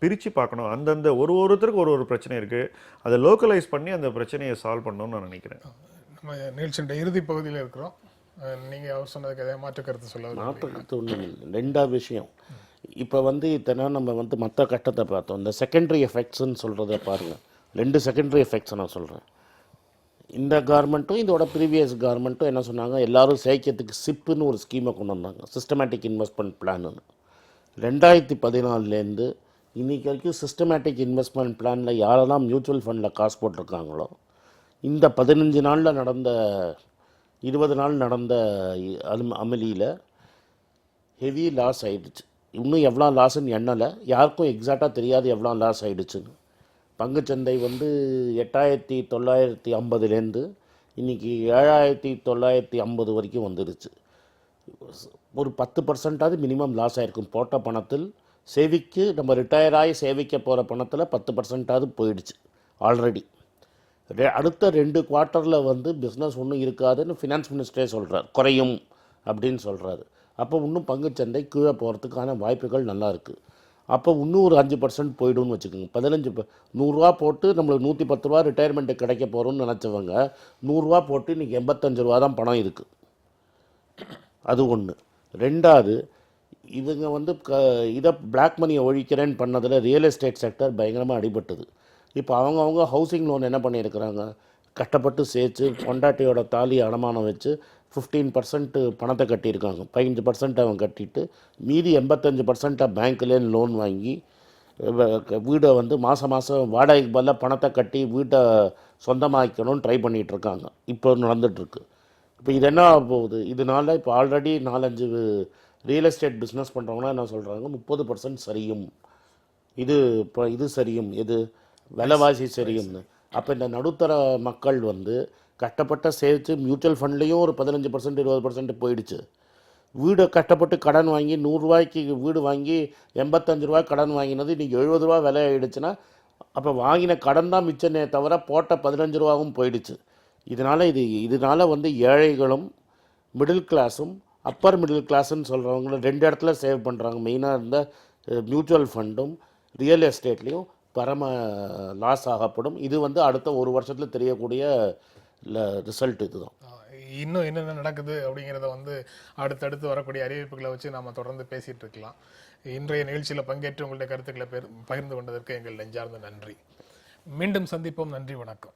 பிரித்து பார்க்கணும். அந்தந்த ஒருத்தருக்கு ஒரு பிரச்சனை இருக்குது, அதை லோக்கலைஸ் பண்ணி அந்த பிரச்சனையை சால்வ் பண்ணணும்னு நான் நினைக்கிறேன். நம்ம நிகழ்ச்சியோட இறுதி பகுதியில் இருக்கிறோம். நீங்கள் அவர் சொன்னதுக்கு எதாவது மாற்று கருத்து சொல்ல? மாற்று கருத்து ஒன்றும் இல்லை. 2வது விஷயம், இப்போ வந்து இத்தனை நம்ம வந்து மற்ற கட்டத்தை பார்த்தோம். இந்த செகண்டரி எஃபெக்ட்ஸ்ன்னு சொல்கிறத பாருங்கள். 2 செகண்டரி எஃபெக்ட்ஸ் நான் சொல்கிறேன். இந்த கவர்மெண்ட்டும் இதோட ப்ரீவியஸ் கவர்மெண்ட்டும் என்ன சொன்னாங்க, எல்லோரும் சேர்க்கிறதுக்கு சிப்புன்னு ஒரு ஸ்கீமை கொண்டு வந்தாங்க, சிஸ்டமேட்டிக் இன்வெஸ்ட்மெண்ட் பிளான்னு. 2014 இன்றைக்கி வரைக்கும் சிஸ்டமேட்டிக் இன்வெஸ்ட்மெண்ட் பிளானில் யாரெல்லாம் மியூச்சுவல் ஃபண்டில் காசு போட்டிருக்காங்களோ இந்த 15 நாளில் நடந்த 20 நாள் நடந்த அமளியில் ஹெவி லாஸ் ஆகிடுச்சு. இன்னும் எவ்வளோ லாஸ்ன்னு எண்ணலை, யாருக்கும் எக்ஸாக்டாக தெரியாது எவ்வளோ லாஸ் ஆகிடுச்சுன்னு. பங்குச்சந்தை வந்து 8,950 இன்றைக்கி 7,950 வரைக்கும் வந்துடுச்சு. ஒரு 10% மினிமம் லாஸ் ஆகிருக்கும். போட்ட பணத்தில் சேவிக்கு நம்ம ரிட்டையர் ஆகி சேவிக்க போகிற பணத்தில் 10% போயிடுச்சு ஆல்ரெடி. அடுத்த 2 குவார்ட்டரில் வந்து பிஸ்னஸ் ஒன்றும் இருக்காதுன்னு ஃபினான்ஸ் மினிஸ்டரே சொல்கிறார், குறையும் அப்படின்னு சொல்கிறாரு. அப்போ இன்னும் பங்குச்சந்தை கீழே போகிறதுக்கான வாய்ப்புகள் நல்லா இருக்குது. அப்போ இன்னும் ஒரு 5% போய்டும்னு வச்சுக்கோங்க. 100 ரூபா போட்டு நம்மளுக்கு 110 ரூபா ரிட்டையர்மெண்ட்டு கிடைக்க போகிறோம்னு நினச்சவங்க 100 ரூபா போட்டு இன்றைக்கி 85 ரூபா தான் பணம் இருக்குது. அது ஒன்று. 2வது, இவங்க வந்து இதை பிளாக் மணியை ஒழிக்கிறேன்னு பண்ணதில் ரியல் எஸ்டேட் செக்டர் பயங்கரமாக அடிபட்டது. இப்போ அவங்கவுங்க ஹவுசிங் லோன் என்ன பண்ணியிருக்கிறாங்க, கஷ்டப்பட்டு சேர்த்து பொண்டாட்டியோட தாலி அடமானம் வச்சு 15% பணத்தை கட்டியிருக்காங்க. 15% அவன் கட்டிட்டு மீதி 85% பேங்க்லேருந்து லோன் வாங்கி வீடை வந்து மாதம் மாதம் வாடகைக்கு பதிலாக பணத்தை கட்டி வீட்டை சொந்தமாக்கணும்னு ட்ரை பண்ணிகிட்ருக்காங்க. இப்போ நடந்துகிட்ருக்கு. இப்போ இது என்ன ஆக போகுது, இதனால இப்போ ஆல்ரெடி 4-5 ரியல் எஸ்டேட் பிஸ்னஸ் பண்ணுறவங்களாம் என்ன சொல்கிறாங்க, 30% சரியும், இப்போ இது சரியும், எது விலைவாசி சரியும்னு. அப்போ இந்த நடுத்தர மக்கள் வந்து கஷ்டப்பட்ட சேர்த்து மியூச்சுவல் ஃபண்ட்லேயும் ஒரு 15% 20% போயிடுச்சு. வீடை கஷ்டப்பட்டு கடன் வாங்கி 100 ரூபாய்க்கு வீடு வாங்கி 85 ரூபாய் கடன் வாங்கினது இன்றைக்கி 70 ரூபா விலை ஆகிடுச்சுன்னா அப்போ வாங்கின கடன் தான் மிச்சமே தவிர போட்ட 15 ரூபாவும் போயிடுச்சு. இதனால் வந்து ஏழைகளும் மிடில் கிளாஸும் அப்பர் மிடில் கிளாஸ்ன்னு சொல்கிறவங்கள 2 இடத்துல சேவ் பண்ணுறாங்க. மெயினாக இருந்த மியூச்சுவல் ஃபண்டும் ரியல் எஸ்டேட்லேயும் பரம லாஸ் ஆகப்படும். இது வந்து அடுத்த 1 வருஷத்தில் தெரியக்கூடிய ரிசல்ட் இதுதான். இன்னும் என்னென்ன நடக்குது அப்படிங்கிறத வந்து அடுத்தடுத்து வரக்கூடிய அறிவிப்புகளை வச்சு நாம் தொடர்ந்து பேசிகிட்டு இருக்கலாம். இன்றைய நிகழ்ச்சியில் பங்கேற்று உங்களுடைய கருத்துக்களை பகிர்ந்து கொண்டதற்கு எங்கள் நெஞ்சார்ந்த நன்றி. மீண்டும் சந்திப்போம். நன்றி, வணக்கம்.